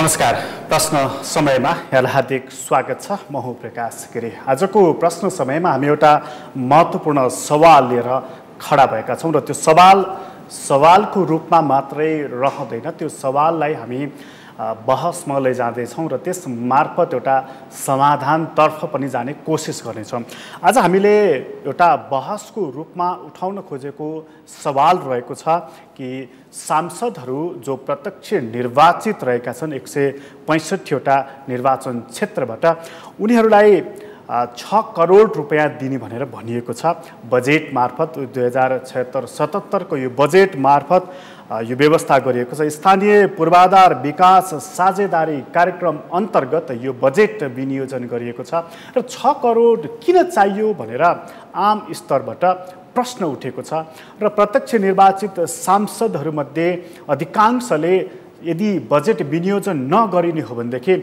नमस्कार। प्रश्न समयमा यहाँलाई हार्दिक स्वागत छ। म हुँ प्रकाश गिरी। आजको प्रश्न समयमा हामी एउटा महत्त्वपूर्ण सवाल लिएर खडा भएका छौँ र त्यो सवालको रूपमा मात्रै रहँदैन, त्यो सवाललाई हामी बहसमा लैजाँदैछौँ र त्यस मार्फत एउटा समाधानतर्फ पनि जाने कोसिस गर्नेछौँ। आज हामीले एउटा बहसको रूपमा उठाउन खोजेको सवाल रहेको छ कि सांसदहरू जो प्रत्यक्ष निर्वाचित रहेका छन् 165वटा निर्वाचन क्षेत्रबाट उनीहरूलाई 6 करोड रुपैयाँ दिने भनेर भनिएको छ। बजेट मार्फत 2076-77 को यो बजेट मार्फत यो व्यवस्था गरिएको छ। स्थानीय पूर्वाधार विकास साझेदारी कार्यक्रम अन्तर्गत यो बजेट विनियोजन गरिएको छ र 6 करोड किन चाहियो भनेर आम स्तरबाट प्रश्न उठेको छ र प्रत्यक्ष निर्वाचित सांसदहरूमध्ये अधिकांशले यदि बजेट विनियोजन नगरिने हो भनेदेखि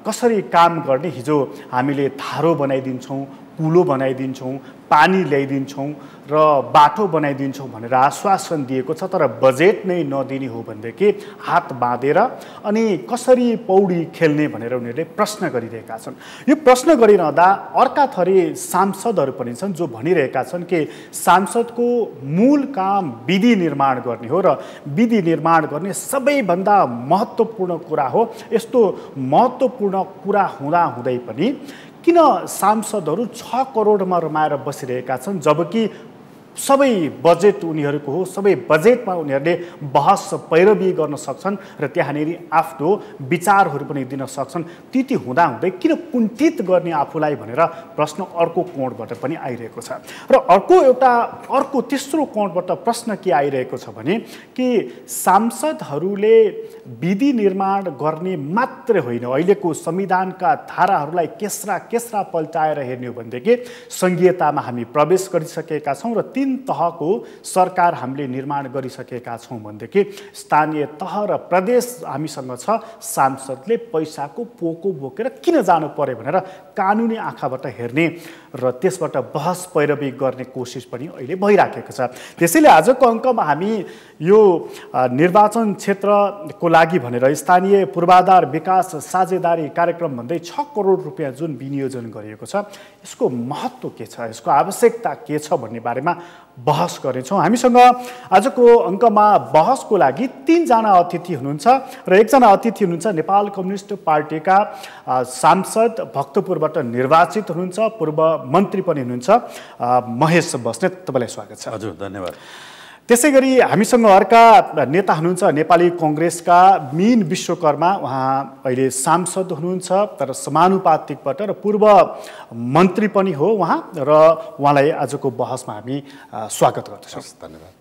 कसरी काम गर्ने, हिजो हामीले धारो बनाइदिन्छौँ, कुलो बनाइदिन्छौँ, पानी ल्याइदिन्छौँ र बाटो बनाइदिन्छौँ भनेर आश्वासन दिएको छ, तर बजेट नै नदिने हो भनेदेखि हात बाँधेर अनि कसरी पौडी खेल्ने भनेर उनीहरूले प्रश्न गरिरहेका छन्। यो प्रश्न गरिरहँदा अर्का थरी सांसदहरू पनि छन् जो भनिरहेका छन् कि सांसदको मूल काम विधि निर्माण गर्ने हो र विधि निर्माण गर्ने सबैभन्दा महत्त्वपूर्ण कुरा हो। यस्तो महत्त्वपूर्ण कुरा हुँदाहुँदै पनि किन सांसदहरू 6 करोडमा रमाएर बसिरहेका छन्, जबकि सबै बजेट उनीहरूको हो, सबै बजेटमा उनीहरूले बहस पैरवी गर्न सक्छन् र त्यहाँनिर आफ्नो विचारहरू पनि दिन सक्छन्। त्यति हुँदाहुँदै किन कुण्ठित गर्ने आफूलाई भनेर प्रश्न अर्को कोणबाट पनि आइरहेको छ। र अर्को तेस्रो कोणबाट प्रश्न के आइरहेको छ भने कि सांसदहरूले विधि निर्माण गर्ने मात्रै होइन, अहिलेको संविधानका धाराहरूलाई केस्रा पल्टाएर हेर्ने हो भनेदेखि संघीयतामा हामी प्रवेश गरिसकेका छौँ र 3 तहको सरकार हामीले निर्माण गरिसकेका छौँ भनेदेखि स्थानीय तह र प्रदेश हामीसँग छ। सांसदले पैसाको पोको बोकेर किन जानु पर्यो भनेर कानुनी आँखाबाट हेर्ने र त्यसबाट बहस पैरवी गर्ने कोसिस पनि अहिले भइराखेको छ। त्यसैले आजको अङ्कमा हामी यो निर्वाचन क्षेत्रको लागि भनेर स्थानीय पूर्वाधार विकास साझेदारी कार्यक्रम भन्दै 6 करोड रुपैयाँ जुन विनियोजन गरिएको छ, यसको महत्त्व के छ, यसको आवश्यकता के छ भन्ने बारेमा बहस गर्नेछौँ। हामीसँग आजको अङ्कमा बहसको लागि 3 जना अतिथि हुनुहुन्छ र एकजना अतिथि हुनुहुन्छ नेपाल कम्युनिस्ट पार्टीका सांसद, भक्तपुरबाट निर्वाचित हुनुहुन्छ, पूर्व मन्त्री पनि हुनुहुन्छ महेश बस्नेत। तपाईँलाई स्वागत छ। हजुर, धन्यवाद। त्यसै गरी हामीसँग अर्का नेता हुनुहुन्छ नेपाली कङ्ग्रेसका मीन विश्वकर्मा। उहाँ अहिले सांसद हुनुहुन्छ तर समानुपातिकबाट र पूर्व मन्त्री पनि हो उहाँ, र उहाँलाई आजको बहसमा हामी स्वागत गर्दछौँ। धन्यवाद।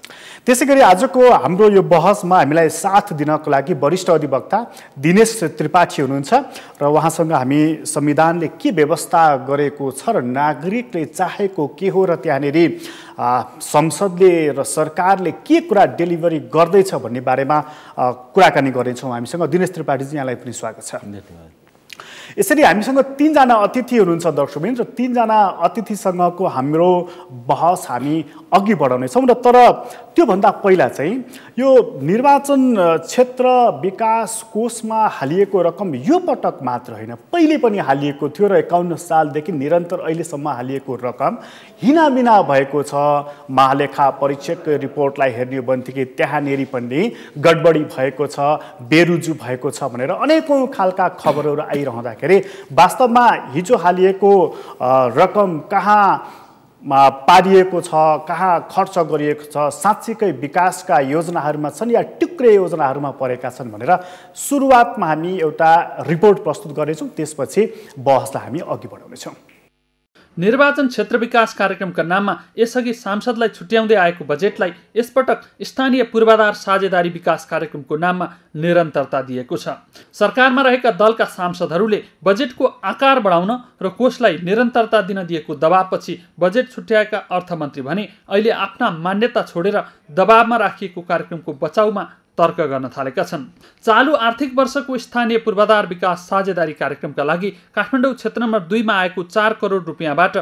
त्यसै गरी आजको हाम्रो यो बहसमा हामीलाई साथ दिनको लागि वरिष्ठ अधिवक्ता दिनेश त्रिपाठी हुनुहुन्छ र उहाँसँग हामी संविधानले के व्यवस्था गरेको छ र नागरिकले चाहेको के हो र त्यहाँनिर संसदले र सरकारले के कुरा डेलिभरी गर्दैछ भन्ने बारेमा कुराकानी गर्नेछौँ। हामीसँग दिनेश त्रिपाठीजी, यहाँलाई पनि स्वागत छ। धन्यवाद। यसरी हामीसँग 3 जना अतिथि हुनुहुन्छ दर्शकबिन, र 3 जना अतिथिसँगको हाम्रो बहस हामी अघि बढाउनेछौँ। र तर त्योभन्दा पहिला चाहिँ यो निर्वाचन क्षेत्र विकास कोषमा हालिएको रकम यो पटक मात्र होइन, पहिले पनि हालिएको थियो र 51 सालदेखि निरन्तर अहिलेसम्म हालिएको रकम हिनामिना भएको छ। महालेखा परीक्षक रिपोर्टलाई हेर्ने हो भनेदेखि त्यहाँनिर पनि गडबडी भएको छ, बेरुजु भएको छ भनेर अनेकौँ खालका खबरहरू आइरहँदाखेरि वास्तवमा हिजो हालिएको रकम कहाँ पारिएको छ, कहाँ खर्च गरिएको छ, साँच्चीकै विकासका योजनाहरूमा छन् या टुक्रे योजनाहरूमा परेका छन् भनेर सुरुवातमा हामी एउटा रिपोर्ट प्रस्तुत गर्नेछौँ, त्यसपछि बहसलाई हामी अघि बढाउनेछौँ। निर्वाचन क्षेत्र विकास कार्यक्रमका नाममा यसअघि सांसदलाई छुट्याउँदै आएको बजेटलाई यसपटक स्थानीय पूर्वाधार साझेदारी विकास कार्यक्रमको नाममा निरन्तरता दिएको छ। सरकारमा रहेका दलका सांसदहरूले बजेटको आकार बढाउन र कोषलाई निरन्तरता दिन दिएको दबावपछि बजेट छुट्याएका अर्थमन्त्री भने अहिले आफ्ना मान्यता छोडेर दबावमा राखिएको कार्यक्रमको बचाउमा तर्क गर्न थालेका छन्। चालु आर्थिक वर्षको स्थानीय पूर्वाधार विकास साझेदारी कार्यक्रमका लागि काठमाडौँ क्षेत्र नम्बर 2 मा आएको 4 करोड रुपैयाँबाट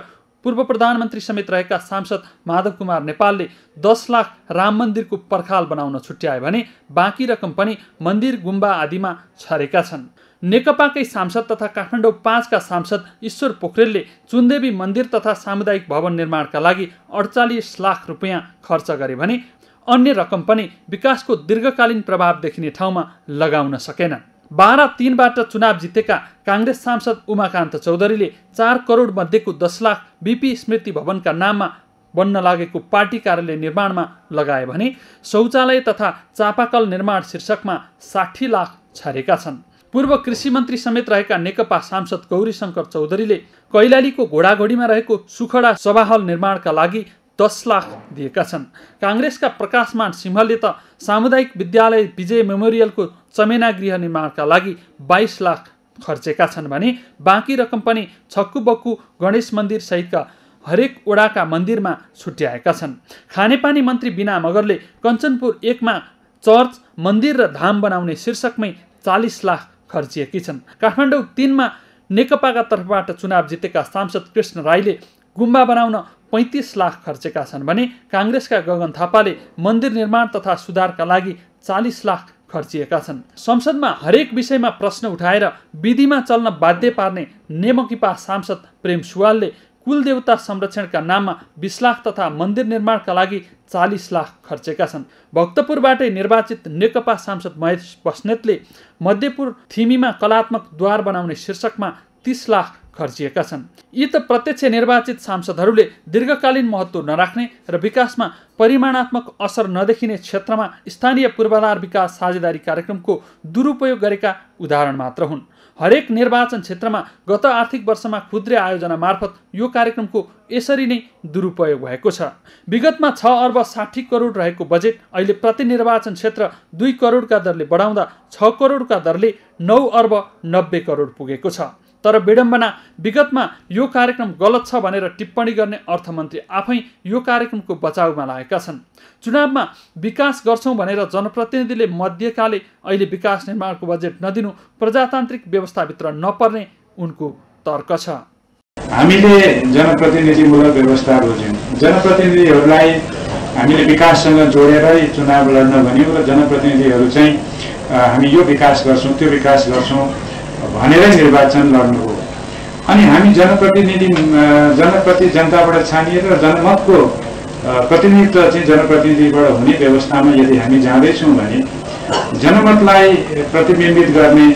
पूर्व प्रधानमन्त्री समेत रहेका सांसद माधव कुमार नेपालले 10 लाख राम मन्दिरको पर्खाल बनाउन छुट्याए भने बाँकी रकम पनि मन्दिर गुम्बा आदिमा छरेका छन्। नेकपाकै सांसद तथा काठमाडौँ 5 का सांसद ईश्वर पोखरेलले चुनदेवी मन्दिर तथा सामुदायिक भवन निर्माणका लागि 48 लाख रुपियाँ खर्च गरे भने अन्य रकम पनि विकासको दीर्घकालीन प्रभाव देखिने ठाउँमा लगाउन सकेनन्। 12-3बाट चुनाव जितेका काङ्ग्रेस सांसद उमाकान्त चौधरीले 4 करोड मध्येको 10 लाख बिपी स्मृति भवनका नाममा बन्न लागेको पार्टी कार्यालय निर्माणमा लगाए भने शौचालय तथा चापाकल निर्माण शीर्षकमा 60 लाख छरेका छन्। पूर्व कृषि मन्त्री समेत रहेका नेकपा सांसद गौरीशङ्कर चौधरीले कैलालीको घोडाघोडीमा रहेको सुखडा सभाहल निर्माणका लागि 10 लाख दिएका छन्। काङ्ग्रेसका प्रकाशमान सिंहले त सामुदायिक विद्यालय विजय मेमोरियलको चमेना गृह निर्माणका लागि 22 लाख खर्चेका छन् भने बाँकी रकम पनि छक्कुबक्कु गणेश मन्दिर सहितका हरेक वडाका मन्दिरमा छुट्याएका छन्। खानेपानी मन्त्री बिना मगरले कञ्चनपुर 1 मा चर्च मन्दिर र धाम बनाउने शीर्षकमै 40 लाख खर्चिएकी छन्। काठमाडौँ 3 मा नेकपाका तर्फबाट चुनाव जितेका सांसद कृष्ण राईले गुम्बा बनाउन 35 लाख खर्चेका छन् भने काङ्ग्रेसका गगन थापाले मन्दिर निर्माण तथा सुधारका लागि 40 लाख खर्चिएका छन्। संसदमा हरेक विषयमा प्रश्न उठाएर विधिमा चल्न बाध्य पार्ने नेमकिपा सांसद प्रेम सुवालले कुलदेवता संरक्षणका नाममा 20 लाख तथा मन्दिर निर्माणका लागि 40 लाख खर्चेका छन्। भक्तपुरबाटै निर्वाचित नेकपा सांसद महेश बस्नेतले मध्यपुर थिमीमा कलात्मक द्वार बनाउने शीर्षकमा 30 लाख खर्चिएका छन्। यी त प्रत्यक्ष निर्वाचित सांसदहरूले दीर्घकालीन महत्त्व नराख्ने र विकासमा परिमाणात्मक असर नदेखिने क्षेत्रमा स्थानीय पूर्वाधार विकास साझेदारी कार्यक्रमको दुरुपयोग गरेका उदाहरण मात्र हुन्। हरेक निर्वाचन क्षेत्रमा गत आर्थिक वर्षमा खुद्रे आयोजना मार्फत यो कार्यक्रमको यसरी नै दुरुपयोग भएको छ। विगतमा 6 अर्ब 60 करोड रहेको बजेट अहिले प्रति निर्वाचन क्षेत्र 2 करोडका दरले बढाउँदा 6 करोडका दरले 9 अर्ब 90 करोड पुगेको छ। तर विडम्बना विगतमा यो कार्यक्रम गलत छ भनेर टिप्पणी गर्ने अर्थमन्त्री आफै यो कार्यक्रमको बचाउमा लागेका छन्। चुनावमा विकास गर्छौं भनेर जनप्रतिनिधिले मध्यकाले अहिले विकास निर्माणको बजेट नदिनु प्रजातान्त्रिक व्यवस्थाभित्र नपर्ने उनको तर्क छ। हामीले जनप्रतिनिधिमूलक व्यवस्था बुझ्यौँ। जनप्रतिनिधिहरूलाई हामीले विकाससँग जोडेरै चुनाव लड्न भन्यौँ र जनप्रतिनिधिहरू चाहिँ हामी यो विकास गर्छौँ त्यो विकास गर्छौँ भनेरै निर्वाचन लड्नु हो। अनि हामी जनप्रति जनताबाट छानिएर जनमतको प्रतिनिधित्व चाहिँ जनप्रतिनिधिबाट हुने व्यवस्थामा यदि हामी जाँदैछौँ भने जनमतलाई प्रतिबिम्बित गर्ने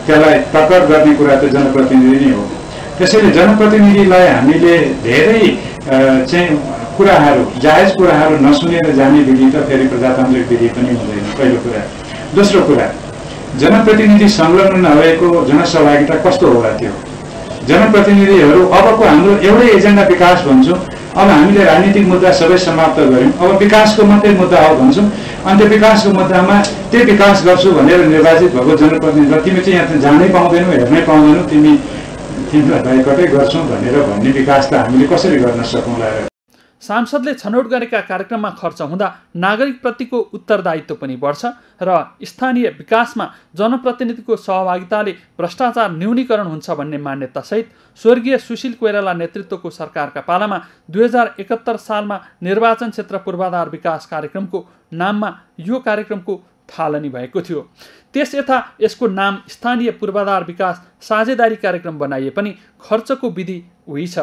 त्यसलाई प्रकट गर्ने कुरा त जनप्रतिनिधि नै हो। त्यसैले जनप्रतिनिधिलाई हामीले धेरै चाहिँ कुराहरू जायज कुराहरू नसुनेर जाने विधि त फेरि प्रजातान्त्रिक विधि पनि हुँदैन, पहिलो कुरा। दोस्रो कुरा, जनप्रतिनिधि संलग्न नभएको जनसहभागिता कस्तो होला त्यो? जनप्रतिनिधिहरू अबको हाम्रो एउटै एजेन्डा विकास भन्छौँ, अब हामीले राजनीतिक मुद्दा सबै समाप्त गऱ्यौँ, अब विकासको मात्रै मुद्दा हो भन्छौँ, अनि त्यो विकासको मुद्दामा त्यो विकास गर्छु भनेर निर्वाचित भएको जनप्रतिनिधिलाई तिमी चाहिँ यहाँ जानै पाउँदैनौ, हेर्नै पाउँदैनौ, तिमीलाई भएकटै गर्छौँ भनेर भन्ने विकास त हामीले कसरी गर्न सकौँला? सांसदले छनौट गरेका कार्यक्रममा खर्च हुँदा नागरिकप्रतिको उत्तरदायित्व पनि बढ्छ र स्थानीय विकासमा जनप्रतिनिधिको सहभागिताले भ्रष्टाचार न्यूनीकरण हुन्छ भन्ने मान्यतासहित स्वर्गीय सुशील कोइराला नेतृत्वको सरकारका पालामा 2071 सालमा निर्वाचन क्षेत्र पूर्वाधार विकास कार्यक्रमको नाममा यो कार्यक्रमको थालनी भएको थियो। त्यस यथा यसको नाम स्थानीय पूर्वाधार विकास साझेदारी कार्यक्रम बनाइए पनि खर्चको विधि उही छ।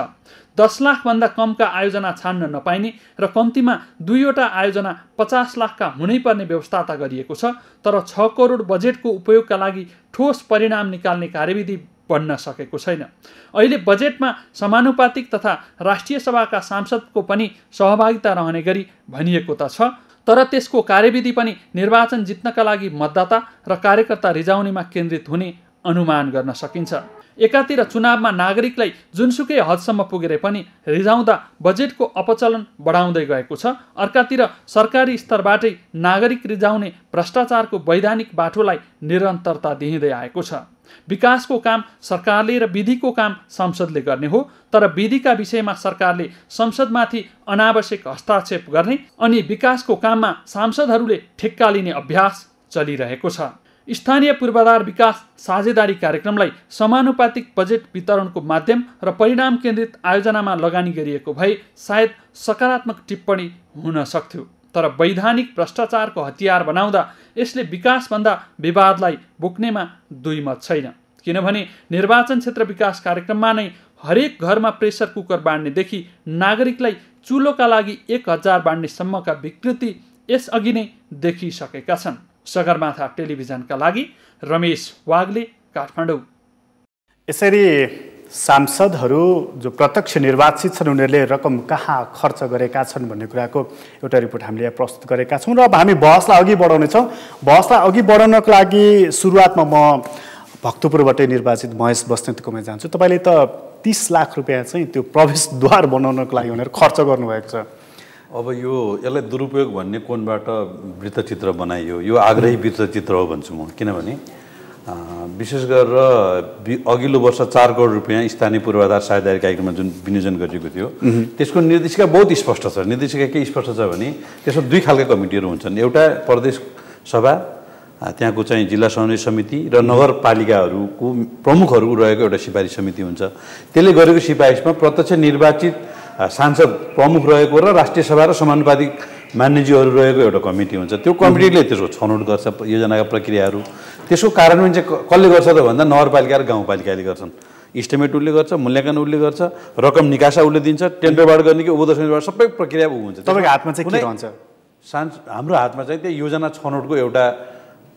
10 लाखभन्दा कमका आयोजना छान्न नपाइने र कम्तीमा 2वटा आयोजना 50 लाखका हुनैपर्ने व्यवस्था त गरिएको छ, तर 6 करोड बजेटको उपयोगका लागि ठोस परिणाम निकाल्ने कार्यविधि बन्न सकेको छैन। अहिले बजेटमा समानुपातिक तथा राष्ट्रिय सभाका सांसदको पनि सहभागिता रहने गरी भनिएको त छ, तर त्यसको कार्यविधि पनि निर्वाचन जित्नका लागि मतदाता र कार्यकर्ता रिजाउनेमा केन्द्रित हुने अनुमान गर्न सकिन्छ। एकातिर चुनावमा नागरिकलाई जुनसुकै हदसम्म पुगेर पनि रिजाउँदा बजेटको अपचलन बढाउँदै गएको छ, अर्कातिर सरकारी स्तरबाटै नागरिक रिजाउने भ्रष्टाचारको वैधानिक बाटोलाई निरन्तरता दिइँदै आएको छ। विकासको काम सरकारले र विधिको काम संसदले गर्ने हो, तर विधिका विषयमा सरकारले संसदमाथि अनावश्यक हस्तक्षेप गर्ने अनि विकासको काममा सांसदहरूले ठेक्का लिने अभ्यास चलिरहेको छ। स्थानीय पूर्वाधार विकास साझेदारी कार्यक्रमलाई समानुपातिक बजेट वितरणको माध्यम र परिणाम केन्द्रित आयोजनामा लगानी गरिएको भए सायद सकारात्मक टिप्पणी हुन सक्थ्यो। तर वैधानिक भ्रष्टाचारको हतियार बनाउँदा यसले विकासभन्दा विवादलाई बोक्नेमा दुई मत छैन। किनभने निर्वाचन क्षेत्र विकास कार्यक्रममा नै हरेक घरमा प्रेसर कुकर बाँड्नेदेखि नागरिकलाई चुलोका लागि 1000 बाँड्नेसम्मका विकृति यसअघि नै देखिसकेका छन्। सगरमाथा टेलिभिजनका लागि रमेश वाग्ले, काठमाडौँ। यसरी सांसदहरू जो प्रत्यक्ष निर्वाचित छन् उनीहरूले रकम कहाँ खर्च गरेका छन् भन्ने कुराको एउटा रिपोर्ट हामीले प्रस्तुत गरेका छौँ र अब हामी बहसलाई अघि बढाउनेछौँ। बहसलाई अघि बढाउनको लागि सुरुवातमा म भक्तपुरबाटै निर्वाचित महेश बस्नेतकोमा जान्छु। तपाईँले त 30 लाख रुपियाँ चाहिँ त्यो प्रवेशद्वार बनाउनको लागि भनेर खर्च गर्नुभएको छ। अब यसलाई दुरुपयोग भन्ने कोणबाट वृत्तचित्र बनाइयो, यो आग्रही वृत्तचित्र हो भन्छु म। किनभने विशेष गरेर अघिल्लो वर्ष 4 करोड रुपियाँ स्थानीय पूर्वाधार साझेदारी कार्यक्रममा जुन विनियोजन गरिएको थियो त्यसको निर्देशिका बहुत स्पष्ट छ। निर्देशिका के स्पष्ट छ भने त्यसमा 2 खालका कमिटीहरू हुन्छन्। एउटा प्रदेश सभा, त्यहाँको चाहिँ जिल्ला समन्वय समिति र नगरपालिकाहरूको प्रमुखहरू रहेको एउटा सिफारिस समिति हुन्छ। त्यसले गरेको सिफारिसमा प्रत्यक्ष निर्वाचित सांसद प्रमुख रहेको र राष्ट्रिय सभा र समानुपातिक मान्यजीहरू रहेको एउटा कमिटी हुन्छ। त्यो कमिटीले त्यसको छनौट गर्छ, योजनाका प्रक्रियाहरू। त्यसको कार्यान्वयन चाहिँ कसले गर्छ त भन्दा नगरपालिका र गाउँपालिकाले गर्छन्। इस्टिमेट उसले गर्छ, मूल्याङ्कन उसले गर्छ, रकम निकासा उसले दिन्छ, टेन्डरबाट गर्ने कि उपद समितिबाट सबै प्रक्रिया हुन्छ। तपाईँको हातमा चाहिँ के रहन्छ? हाम्रो हातमा चाहिँ त्यो योजना छनौटको एउटा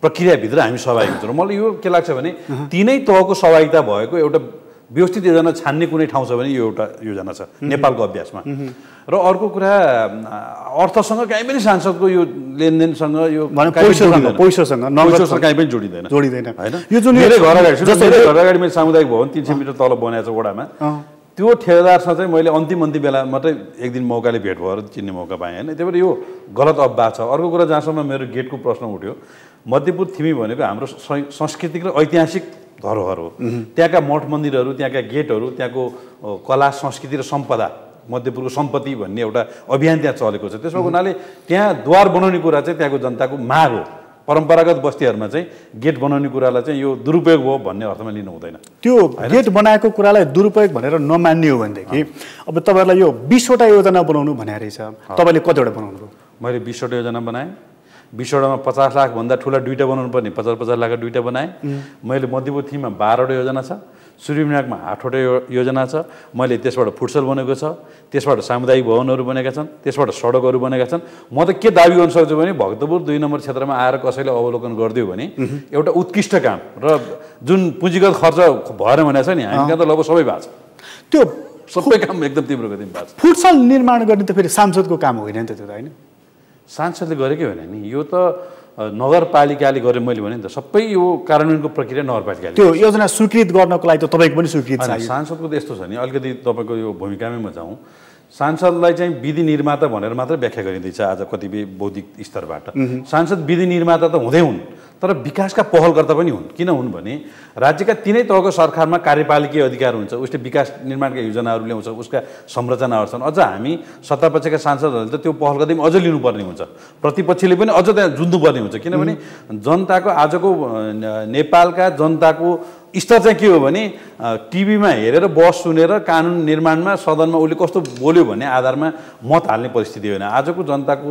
प्रक्रियाभित्र हामी सहभागी हुन्छौँ। मलाई यो के लाग्छ भने तीनै तहको सहभागिता भएको एउटा व्यवस्थित योजना छान्ने कुनै ठाउँ छ भने यो एउटा योजना छ नेपालको अभ्यासमा। र अर्को कुरा अर्थसँग कहीँ पनि सांसदको यो लेनदेनसँग यो पैसासँग कहीँ पनि जोडिँदैन होइन। यो जुन मेरो घर अगाडि मैले सामुदायिक भवन 300 मिटर तल बनाएको छ वडामा, त्यो ठेकेदारसँग चाहिँ मैले अन्तिम बेला मात्रै एक दिन मौकाले भेट भएर चिन्ने मौका पाएँ होइन। त्यही भएर यो गलत अभ्यास छ। अर्को कुरा जहाँसम्म मेरो गेटको प्रश्न उठ्यो, मध्यपुर थिमी भनेको हाम्रो सांस्कृतिक र ऐतिहासिक धरोहर हो। त्यहाँका मठ मन्दिरहरू, त्यहाँका गेटहरू, त्यहाँको कला संस्कृति र सम्पदा, मध्यपुरको सम्पत्ति भन्ने एउटा अभियान त्यहाँ चलेको छ। त्यसको हुनाले त्यहाँ द्वार बनाउने कुरा चाहिँ त्यहाँको जनताको माग हो। परम्परागत बस्तीहरूमा चाहिँ गेट बनाउने कुरालाई चाहिँ यो दुरुपयोग भयो भन्ने अर्थमा लिनु हुँदैन। त्यो गेट बनाएको कुरालाई दुरुपयोग भनेर नमान्ने हो भनेदेखि अब तपाईँहरूलाई यो 20 वटा योजना बनाउनु भने रहेछ, तपाईँले कतिवटा बनाउनु भयो? मैले 20 वटा योजना बनाएँ। 20 वटामा 50 लाखभन्दा ठुला 2टा बनाउनु पर्ने 50-50 लाखका 2टा बनाएँ। मैले मध्यपुर थिममा 12 वटा योजना छ, सूर्यविनायकमा 8 वटा योजना छ। मैले त्यसबाट फुटसल बनेको छ, त्यसबाट सामुदायिक भवनहरू बनेका छन्, त्यसबाट सडकहरू बनेका छन्। म त के दाबी गर्न सक्छु भने भक्तपुर 2 नम्बर क्षेत्रमा आएर कसैले अवलोकन गरिदियो भने एउटा उत्कृष्ट काम र जुन पुँजीगत खर्च भएर भनेको छ नि हामी कहाँ त लगभग सबै भएको छ। त्यो सबै काम एकदम तीव्र गतिमा भएको छ। फुटसल निर्माण गर्ने त फेरि सांसदको काम होइन नि त, त्यो त होइन? सांसदले गरेकै होइन नि, यो त नगरपालिकाले गरे। मैले भने नि त सबै यो कार्यान्वयनको प्रक्रिया नगरपालिकाले। त्यो योजना स्वीकृत गर्नको लागि त तपाईँको पनि स्वीकृत छ। सांसदको त यस्तो छ नि, अलिकति तपाईँको यो भूमिकामै म जाउँ। सांसदलाई चाहिँ विधि निर्माता भनेर मात्र व्याख्या गरिँदैछ आज कतिपय बौद्धिक स्तरबाट। सांसद विधि निर्माता त हुँदै हुन्, तर विकासका पहलकर्ता पनि हुन्। किन हुन् भने राज्यका तीनै तहको सरकारमा कार्यपालिकीय अधिकार हुन्छ, उसले विकास निर्माणका योजनाहरू ल्याउँछ, उसका संरचनाहरू छन्। अझ हामी सत्तापक्षका सांसदहरूले त त्यो पहल कदम अझ लिनुपर्ने हुन्छ, प्रतिपक्षले पनि अझ त्यहाँ जुझ्नुपर्ने हुन्छ। किनभने जनताको आजको नेपालका जनताको स्तर चाहिँ के हो भने टिभीमा हेरेर बस सुनेर कानुन निर्माणमा सदनमा उसले कस्तो बोल्यो भन्ने आधारमा मत हाल्ने परिस्थिति होइन। आजको जनताको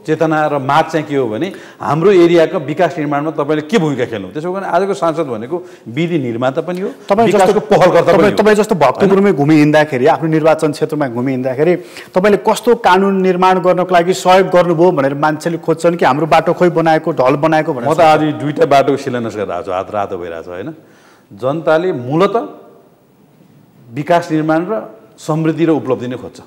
चेतना र माग चाहिँ के हो भने हाम्रो एरियाको विकास निर्माणमा तपाईँले के भूमिका खेल्नु। त्यसो कारण आजको सांसद भनेको विधि निर्माता पनि हो, विकासको पहलकर्ता पनि हो। तपाईँ जस्तो भक्तपुरमै घुमि हिँड्दाखेरि, आफ्नो निर्वाचन क्षेत्रमा घुमि हिँड्दाखेरि तपाईँले कस्तो कानुन निर्माण गर्नको लागि सहयोग गर्नुभयो भनेर मान्छेले खोज्छन् कि हाम्रो बाटो खोइ बनाएको, ढल बनाएको भनेर? म त आज 2टा बाटोको शिलान्यास गरेर आएको छु, हात रातो भइरहेको छ होइन। जनताले मूलत विकास निर्माण र समृद्धि र उपलब्धि नै खोज्छ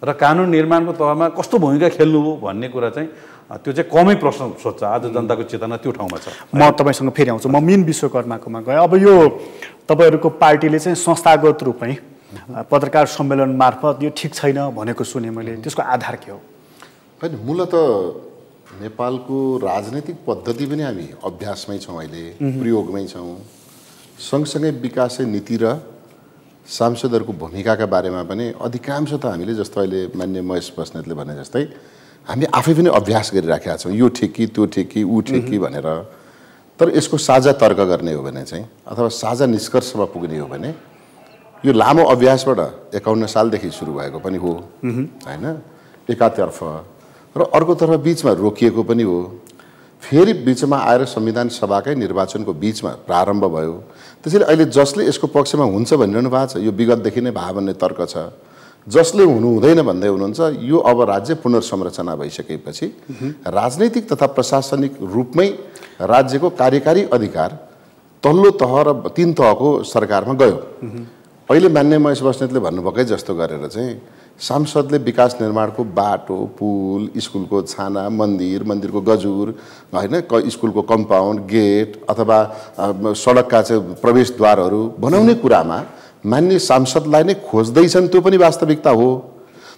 र कानुन निर्माणको तहमा कस्तो भूमिका खेल्नु हो भन्ने कुरा चाहिँ त्यो चाहिँ कमै प्रश्न सोध्छ। आज जनताको चेतना त्यो ठाउँमा छ। म तपाईँसँग फेरि आउँछु। म मीन विश्वकर्माकोमा गएँ। अब यो तपाईँहरूको पार्टीले चाहिँ संस्थागत रूपमै पत्रकार सम्मेलन मार्फत यो ठिक छैन भनेको सुने मैले, त्यसको आधार के हो? होइन, मूलत नेपालको राजनैतिक पद्धति पनि हामी अभ्यासमै छौँ, अहिले प्रयोगमै छौँ। सँगसँगै विकास नीति र सांसदहरूको भूमिकाका बारेमा पनि अधिकांश त हामीले जस्तो अहिले मान्य महेश बस्नेतले भने जस्तै हामी आफै पनि अभ्यास गरिराखेका छौँ। यो ठिक कि त्यो ठिक कि ऊ ठिक कि भनेर। तर यसको साझा तर्क गर्ने हो भने चाहिँ अथवा साझा निष्कर्षमा पुग्ने हो भने यो लामो अभ्यासबाट 51 सालदेखि सुरु भएको पनि हो हैन, एकातर्फ, र अर्कोतर्फ बिचमा रोकिएको पनि हो। फेरि बिचमा आएर संविधान सभाकै निर्वाचनको बिचमा प्रारम्भ भयो। त्यसैले अहिले जसले यसको पक्षमा हुन्छ भनिरहनु भएको छ, यो विगतदेखि नै भए भन्ने तर्क छ। जसले हुनु हुँदैन भन्दै हुनुहुन्छ, यो अब राज्य पुनर्संरचना भइसकेपछि राजनैतिक तथा प्रशासनिक रूपमै राज्यको कार्यकारी अधिकार तल्लो तह र 3 तहको सरकारमा गयो। अहिले मान्य महेश बस्नेतले भन्नुभएकै जस्तो गरेर चाहिँ सांसदले विकास निर्माणको बाटो, पुल, स्कुलको छाना, मन्दिरको गजुर हैन, स्कुलको कम्पाउन्ड, गेट अथवा सडकका चाहिँ प्रवेशद्वारहरू बनाउने कुरामा मान्य सांसदलाई नै खोज्दैछन्, त्यो पनि वास्तविकता हो।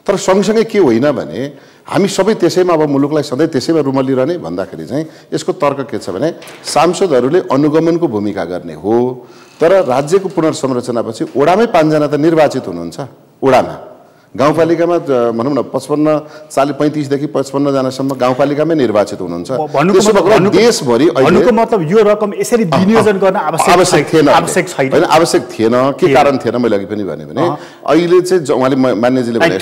तर सँगसँगै के होइन भने हामी सबै त्यसैमा अब मुलुकलाई सधैँ त्यसैमा रुमलिरहने भन्दाखेरि चाहिँ यसको तर्क के छ भने सांसदहरूले अनुगमनको भूमिका गर्ने हो। तर राज्यको पुनर्संरचनापछि ओडामै 5 जना त निर्वाचित हुनुहुन्छ। ओडामा गाउँपालिकामा भनौँ न 35 देखि 55 जनासम्म गाउँपालिकामै निर्वाचित हुनुहुन्छ। देशभरि भन्नुको मतलब यो रकम यसरी विनियोजन गर्न आवश्यक थिएन। हैन, आवश्यक थिएन। के कारण थिएन मैले अघि पनि भने अहिले चाहिँ उहाँले मान्यजीले भने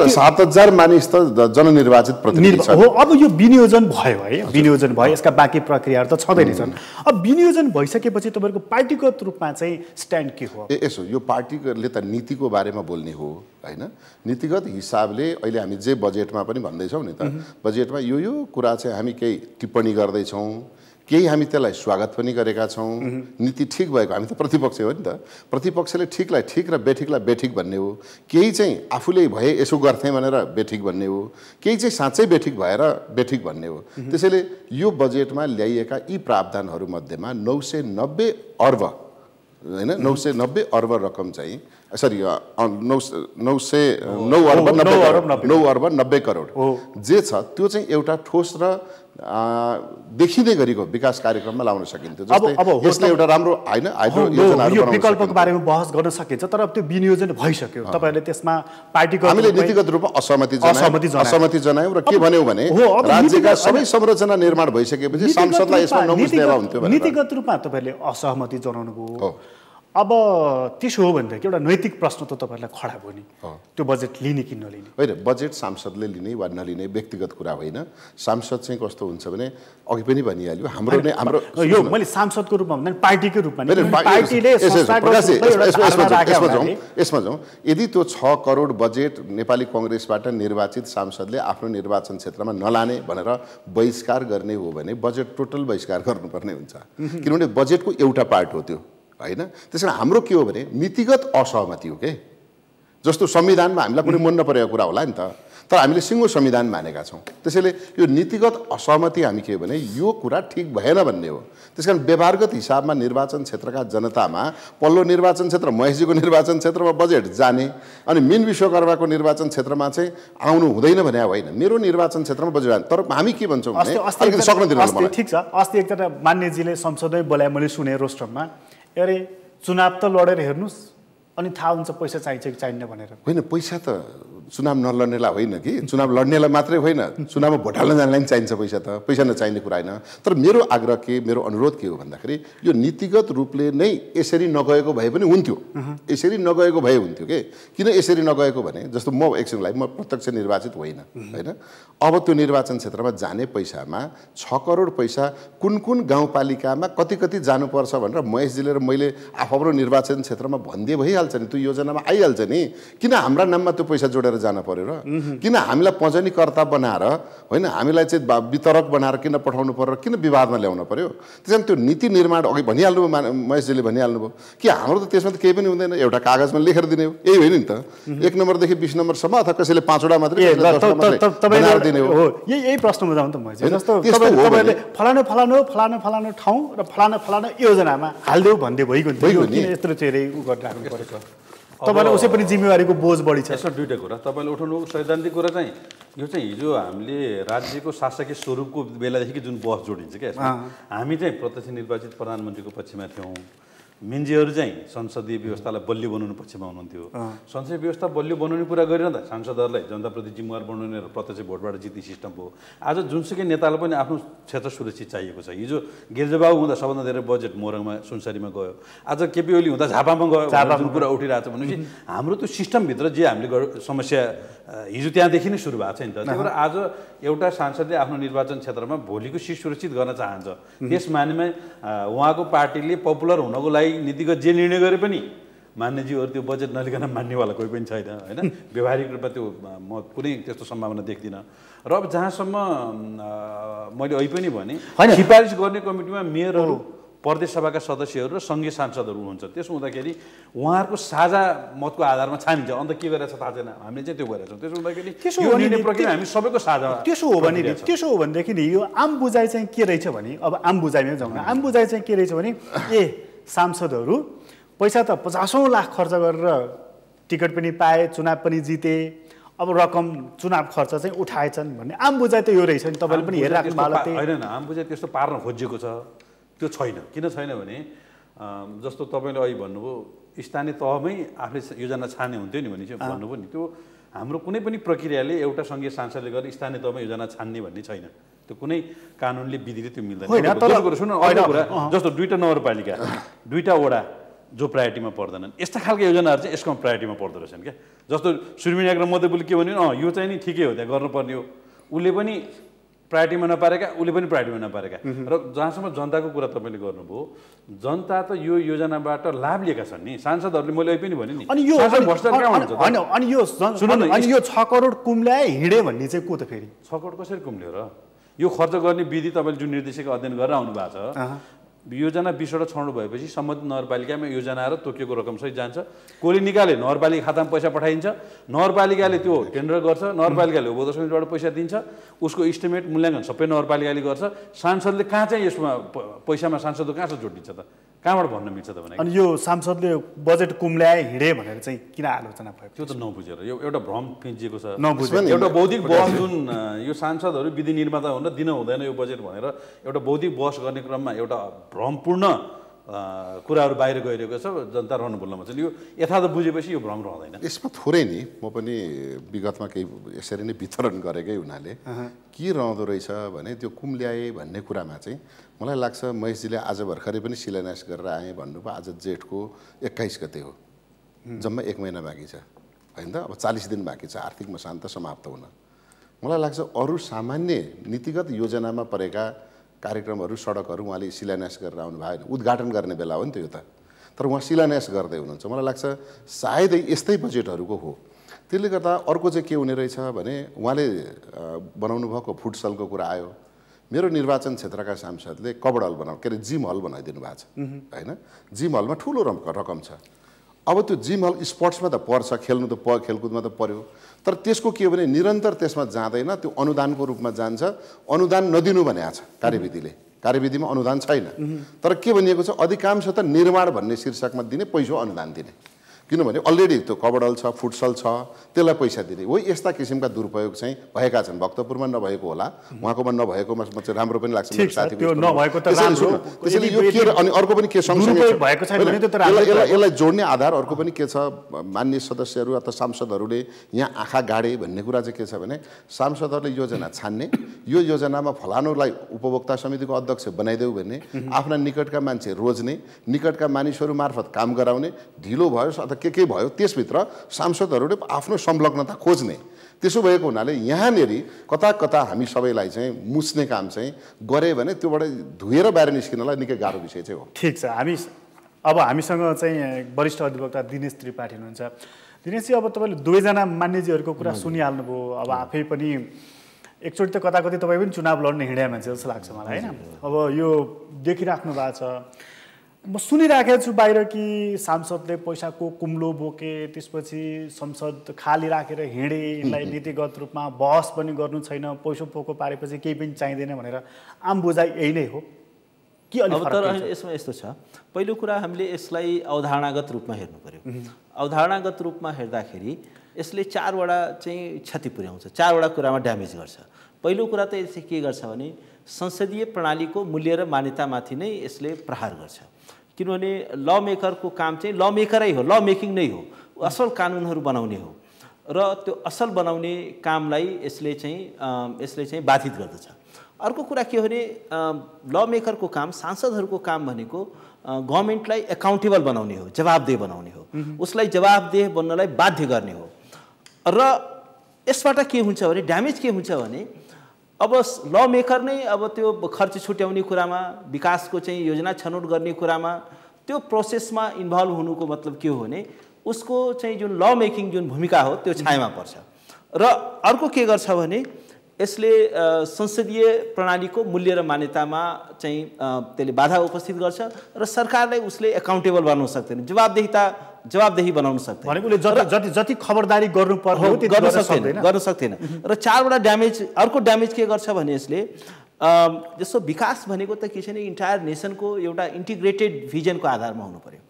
7,000 मानिस त जननिर्वाचित प्रतिनिधि छन्। अब यो विनियोजन भयो है, विनियोजन भयो, यसका बाँकी प्रक्रियाहरू त छँदै छन्। अब विनियोजन भइसकेपछि तपाईँको पार्टीगत रूपमा चाहिँ स्ट्यान्ड के हो? यसो यो पार्टीले त नीतिको बारेमा बोल्ने हो हैन, नीतिगत हिसाबले अहिले हामी जे बजेटमा पनि भन्दैछौँ नि त, बजेटमा यो कुरा चाहिँ हामी केही टिप्पणी गर्दैछौँ, केही हामी त्यसलाई स्वागत पनि गरेका छौँ। नीति ठिक भएको, हामी त प्रतिपक्ष हो नि त, प्रतिपक्षले ठिकलाई ठिक र बेठिकलाई बेठिक भन्ने हो। केही चाहिँ आफूले भए यसो गर्थेँ भनेर बेठिक भन्ने हो, केही चाहिँ साँच्चै बेठिक भएर बेठिक भन्ने हो। त्यसैले यो बजेटमा ल्याइएका यी प्रावधानहरू मध्येमा 990 अर्ब हैन, 990 अर्ब रकम चाहिँ सरी 909 अर्ब 90 करोड जे छ त्यो चाहिँ एउटा ठोस र देखिने गरेको विकास कार्यक्रममा लाउन सकिन्थ्यो। जस्तै यसले एउटा राम्रो हैन हाइड्रो योजनाहरु बनाउन विकल्पको बारेमा बहस गर्न सकिन्छ, तर त्यो विनियोजन भइसक्यो। तपाईहरुले त्यसमा पार्टीको हामीले नीतिगत रूपमा असहमति जनायौं र के भन्यौ भने राज्यका सबै संरचना निर्माण भइसकेपछि सांसदलाई यसमा नबुझ्ने भए हुन्थ्यो भनेर नीतिगत रूपमा तपाईहरुले असहमति जनाउनु भयो। अब त्यसो हो भने एउटा नैतिक प्रश्न त तपाईहरुलाई खडा भयो नि, त्यो बजेट लिने कि नलिने? होइन, बजेट सांसदले लिने वा नलिने व्यक्तिगत कुरा होइन। सांसद चाहिँ कस्तो हुन्छ भने अघि पनि भनिहाल्यो, हाम्रो यो मैले सांसदको रूपमा भन्दा पार्टीको रूपमा यसमा जाउँ। यदि त्यो 6 करोड बजेट नेपाली कांग्रेसबाट निर्वाचित सांसदले आफ्नो निर्वाचन क्षेत्रमा नलाने भनेर बहिष्कार गर्ने हो भने बजेट टोटल बहिष्कार गर्नुपर्ने हुन्छ, किनभने बजेटको एउटा पार्ट हो त्यो हैन। त्यसैले हाम्रो के हो भने नीतिगत असहमति हो के, जस्तो संविधानमा हामीलाई कुनै मन नपरेको कुरा होला नि त, तर हामीले सिङ्गो संविधान मानेका छौँ। त्यसैले यो नीतिगत असहमति हामी के हो भने यो कुरा ठिक भएन भन्ने हो। त्यसकारण व्यवहारगत हिसाबमा निर्वाचन क्षेत्रका जनतामा पल्लो निर्वाचन क्षेत्र महेशजीको निर्वाचन क्षेत्रमा बजेट जाने अनि मिन विश्वकर्माको निर्वाचन क्षेत्रमा चाहिँ आउनु हुँदैन भने होइन, मेरो निर्वाचन क्षेत्रमा बजेट जाने। तर हामी के भन्छौँ भने अलिकति सक्न दिनु मलाई। ठिक छ, अस्ति एकजना मान्यजीले संसदमै बोलाए, मैले सुने रोस्टरमा, अरे चुनाव त लडेर हेर्नुस् अनि थाहा हुन्छ पैसा चाहिन्छ कि चाहिन्न भनेर। होइन, पैसा त चुनाव नलड्नेलाई होइन कि, चुनाव लड्नेलाई मात्रै होइन, चुनावमा भोट हाल्न जानलाई पनि चाहिन्छ पैसा त, पैसा नचाहिने कुरा होइन। तर मेरो आग्रह के, मेरो अनुरोध के हो भन्दाखेरि यो नीतिगत रूपले नै यसरी नगएको भए पनि हुन्थ्यो, यसरी नगएको भए हुन्थ्यो के। किन यसरी नगएको भने जस्तो म एकछिनलाई म प्रत्यक्ष निर्वाचित होइन हैन, अब त्यो निर्वाचन क्षेत्रमा जाने पैसामा 6 करोड पैसा कुन कुन गाउँपालिकामा कति कति जानुपर्छ भनेर महेशजीले र मैले आफ्नो निर्वाचन क्षेत्रमा भनिदिए भइहाल्छ नि, त्यो योजनामा आइहाल्छ नि। किन हाम्रा नाममा त्यो पैसा जोडेर जान पर्यो र? किन हामीलाई पञ्चनीकर्ता बनाएर होइन, हामीलाई चाहिँ वितरक बनाएर किन पठाउनु पर्यो, किन विवादमा ल्याउनु पर्यो? त्यसैले त्यो नीति निर्माण अघि भनिहाल्नुभयो, महेशजीले भनिहाल्नुभयो कि हाम्रो त त्यसमा त केही पनि हुँदैन, एउटा कागजमा लेखेर दिने हो, यही होइन नि त। 1 नम्बरदेखि 20 नम्बरसम्म अथवा कसैले 5वटा मात्रै बनाएर दिने हो। यही प्रश्नमा जाउँ त म, जस्तो तपाईहरुले फलानो फलानो फलानो फलानो ठाउँ र फलानो फलानो योजनामा हाल्देऊ भन्दै भइगयो नि, किन यत्रो चेरै उ गरिराख्नु परेको? तपाईलाई उसै पनि जिम्मेवारीको बोझ बढी छ। यसो दुईटा कुरा तपाईले उठाउनु सैद्धान्तिक कुरा चाहिँ यो चाहिँ हिजो हामीले राज्यको शासकीय स्वरूपको बेलादेखि जुन बहस जोडिन्छ क्या, हामी चाहिँ प्रत्यक्ष निर्वाचित प्रधानमन्त्रीको पक्षमा थियौँ, मेन्जीहरू चाहिँ संसदीय व्यवस्थालाई बलियो बनाउनु पक्षमा हुनुहुन्थ्यो। संसदीय व्यवस्था बलियो बनाउने कुरा गरेन त सांसदहरूलाई जनताप्रति जिम्मेवार बनाउने र प्रत्यक्ष भोटबाट जित्ने सिस्टम हो। आज जुनसुकै नेतालाई पनि आफ्नो क्षेत्र सुरक्षित चाहिएको छ। हिजो गिर्जाबाबु हुँदा सबभन्दा धेरै बजेट मोरङमा सुनसरीमा गयो, आज केपी ओली हुँदा झापामा गयो जुन कुरा उठिरहेको छ भनेपछि हाम्रो त्यो सिस्टमभित्र जे हामीले समस्या हिजो त्यहाँदेखि नै सुरु भएको छ नि त। त्यही भएर आज एउटा सांसदले आफ्नो निर्वाचन क्षेत्रमा भोलिको सिट सुरक्षित गर्न चाहन्छ, त्यस मानेमा उहाँको पार्टीले पपुलर हुनको लागि नीतिगत जे निर्णय गरे पनि मान्यज्यूहरू त्यो बजेट नलिकन मान्नेवाला कोही पनि छैन होइन। व्यवहारिक रूपमा त्यो म कुनै त्यस्तो सम्भावना देख्दिनँ। र अब जहाँसम्म मैले अहिले पनि भने सिफारिस गर्ने कमिटीमा मेयरहरू, प्रदेश सभाका सदस्यहरू र सङ्घीय सांसदहरू हुनुहुन्छ। त्यसो हुँदाखेरि उहाँहरूको साझा मतको आधारमा छानिन्छ। अन्त के गरेछ थाहा छैन, हामीले चाहिँ त्यो गरेका छौँ। त्यसो हुँदाखेरि यो निर्णय प्रक्रिया हामी सबैको साझा। त्यसो हो भनेदेखि नि यो आम बुझाइ चाहिँ के रहेछ भने, अब आम बुझाइमै जाउँ न। आम बुझाइ चाहिँ के रहेछ भने सांसदहरू पैसा त 50औं लाख खर्च गरेर टिकट पनि पाए, चुनाव पनि जिते, अब रकम चुनाव खर्च चाहिँ उठाएछन् भन्ने आम बुझाइ त यो रहेछ नि। तपाईँले पनि हेरिराख्नु भएको होइन। आम बुझाइ त्यस्तो पार्न खोजिएको छ, त्यो छैन। किन छैन भने जस्तो तपाईँले अहिले भन्नुभयो स्थानीय तहमै आफूले योजना छान्ने हुन्थ्यो नि भने चाहिँ भन्नुभयो नि, त्यो हाम्रो कुनै पनि प्रक्रियाले एउटा सङ्घीय सांसदले गरेर स्थानीय तहमा योजना छान्ने भन्ने छैन। त्यो कुनै कानुनले विधिले त्यो मिल्दैन। सुन्नु अर्को कुरा, जस्तो 2टा नगरपालिका 2टा वडा जो प्रायोरिटीमा पर्दैनन्, यस्ता खालको योजनाहरू चाहिँ यसको प्रायोरिटीमा पर्दो रहेछन् क्या। जस्तो सुर्मिनाक र मध्यपुल के भन्यो, यो चाहिँ नि ठिकै हो, त्यहाँ गर्नुपर्ने हो। उसले पनि प्रायोरिटीमा नपारेका, उसले पनि प्रायोरिटीमा नपारेका। र जहाँसम्म जनताको कुरा तपाईँले गर्नुभयो, जनता त यो योजनाबाट लाभ लिएका छन् नि। सांसदहरूले मैले अहिले पनि भने नि, अनि यो 6 करोड कुम्ल्याए हिँडे भन्ने चाहिँ को त फेरि 6 करोड कसरी कुम्ल्यो र? यो खर्च गर्ने विधि तपाईँले जुन निर्देशक अध्ययन गरेर आउनु भएको छ, योजना 20वटा छनौट भएपछि सम्बन्धित नगरपालिकामा योजना र तोकिएको रकमसहित जान्छ। कसले निकाले नगरपालिका खातामा पैसा पठाइन्छ, नगरपालिकाले त्यो टेन्डर गर्छ, नगरपालिकाले उपभोक्ता समितिबाट पैसा दिन्छ, उसको इस्टिमेट मूल्याङ्कन सबै नगरपालिकाले गर्छ। सांसदले कहाँ चाहिँ यसमा पैसामा सांसदको कहाँ चाहिँ जोडिन्छ त? कहाँबाट भन्न मिल्छ त भने? अनि यो सांसदले बजेट कुम्ल्याए हिँडे भनेर चाहिँ किन आलोचना भयो? त्यो त नबुझेर यो एउटा भ्रम फिँजिएको छ। एउटा बौद्धिक बहस जुन यो सांसदहरू विधि निर्माता हुन दिन हुँदैन यो बजेट भनेर एउटा बौद्धिक बहस गर्ने क्रममा एउटा भ्रमपूर्ण कुराहरू बाहिर गइरहेको छ। जनता रहनु भुल्न भन्छ, यो यथार्थ बुझेपछि यो भ्रम रहँदैन। यसमा थोरै नि म पनि विगतमा केही यसरी नै वितरण गरेकै हुनाले के रहँदो रहेछ भने त्यो कुम्ल्याए भन्ने कुरामा चाहिँ मलाई लाग्छ महेशजीले आज भर्खरै पनि शिलान्यास गरेर आएँ भन्नुभयो। आज जेठको 21 गते हो, जम्मा 1 महिना बाँकी छ होइन त। अब 40 दिन बाँकी छ आर्थिक मसान्त समाप्त हुन। मलाई लाग्छ अरू सामान्य नीतिगत योजनामा परेका कार्यक्रमहरू, सडकहरू उहाँले शिलान्यास गरेर आउनु भयो, उद्घाटन गर्ने बेला हो नि त यो त। तर उहाँ शिलान्यास गर्दै हुनुहुन्छ। मलाई लाग्छ सायदै यस्तै बजेटहरूको हो। त्यसले गर्दा अर्को चाहिँ के हुने रहेछ भने उहाँले बनाउनु भएको फुटसलको कुरा आयो। मेरो निर्वाचन क्षेत्रका सांसदले कबड हल बनाउ, के अरे जिम हल बनाइदिनु भएको छ होइन। जिम हलमा ठुलो रकम छ। अब त्यो जिम हल स्पोर्ट्समा त पर्छ, खेल्नु त खेलकुदमा त पर्यो, तर त्यसको के हो भने निरन्तर त्यसमा जाँदैन, त्यो अनुदानको रूपमा जान्छ। अनुदान नदिनु भनेको छ कार्यविधिमा अनुदान छैन। तर के भनिएको छ, अधिकांश त निर्माण भन्ने शीर्षकमा दिने, पैसा अनुदान दिने। किनभने अलरेडी त्यो कबडल छ, फुटसल छ, त्यसलाई पैसा दिने हो। यस्ता किसिमका दुरुपयोग चाहिँ भएका छन्। भक्तपुरमा नभएको होला, उहाँकोमा नभएकोमा चाहिँ राम्रो पनि लाग्छ मेरो साथीको। त्यसैले यो के, अनि अर्को पनि के सँगसँगै यसलाई जोड्ने आधार अर्को पनि के छ, मान्य सदस्यहरू अथवा सांसदहरूले यहाँ आँखा गाडे भन्ने कुरा चाहिँ के छ भने, सांसदहरूले योजना छान्ने, यो योजनामा फलानुलाई उपभोक्ता समितिको अध्यक्ष बनाइदेऊ भन्ने, आफ्ना निकटका मान्छे रोज्ने, निकटका मानिसहरू मार्फत काम गराउने, ढिलो भयो अथवा के भयो त्यसभित्र सांसदहरूले आफ्नो संलग्नता खोज्ने। त्यसो भएको हुनाले यहाँनेरि कता कता हामी सबैलाई चाहिँ मुस्ने काम चाहिँ गरे भने त्योबाट धुएर बाहिर निस्किनलाई निकै गाह्रो विषय चाहिँ हो। ठिक छ। अब हामीसँग चाहिँ वरिष्ठ अधिवक्ता दिनेश त्रिपाठी हुनुहुन्छ। दिनेशजी, अब तपाईँले दुवैजना मान्यजीहरूको कुरा सुनिहाल्नुभयो। अब आफै पनि एकचोटि त कता कतै तपाईँ पनि चुनाव लड्ने हिँड्या मान्छे जस्तो लाग्छ मलाई होइन। अब यो देखिराख्नु भएको छ, म सुनिराखेको छु बाहिर कि सांसदले पैसाको कुम्लो बोके, त्यसपछि संसद खाली राखेर हिँडे, यसलाई नीतिगत रूपमा बहस पनि गर्नु छैन, पैसा पोको पारेपछि केही पनि चाहिँदैन भनेर आम बुझाइ यही नै हो कि? अब तर यसमा यस्तो छ, पहिलो कुरा हामीले यसलाई अवधारणागत रूपमा हेर्नु पर्यो। अवधारणागत रूपमा हेर्दाखेरि यसले 4वटा चाहिँ क्षति पुर्याउँछ, 4वटा कुरामा ड्यामेज गर्छ। पहिलो कुरा त यसले के गर्छ भने संसदीय प्रणालीको मूल्य र मान्यतामाथि नै यसले प्रहार गर्छ। किनभने ल मेकरको काम चाहिँ ल मेकरै हो, ल मेकिङ नै हो, असल कानुनहरू बनाउने हो र त्यो असल बनाउने कामलाई यसले चाहिँ बाधित गर्दछ। अर्को कुरा के हो भने ल मेकरको काम, सांसदहरूको काम भनेको गभर्नमेन्टलाई एकाउन्टेबल बनाउने हो, जवाबदेह बनाउने हो, उसलाई जवाबदेह बन्नलाई बाध्य गर्ने हो। र यसबाट के हुन्छ भने ड्यामेज के हुन्छ भने अब ल मेकर नै अब त्यो खर्च छुट्याउने कुरामा, विकासको चाहिँ योजना छनौट गर्ने कुरामा, त्यो प्रोसेसमा इन्भल्भ हुनुको मतलब के हो भने उसको चाहिँ जुन ल मेकिङ जुन भूमिका हो त्यो छायामा पर्छ। र अर्को के गर्छ भने यसले संसदीय प्रणालीको मूल्य र मान्यतामा चाहिँ त्यसले बाधा उपस्थित गर्छ र सरकारलाई उसले एकाउन्टेबल बनाउन सक्दैन, जवाबदेही बनाउन सक्दैन। भनेको जति खबरदारी गर्नुपर्ने हो त्यो गर्न सक्दैन। र चारवटा ड्यामेज, अर्को ड्यामेज के गर्छ भने यसले जस्तो विकास भनेको त के छ भने इन्टायर नेसनको एउटा इन्टिग्रेटेड भिजनको आधारमा हुनु पर्यो।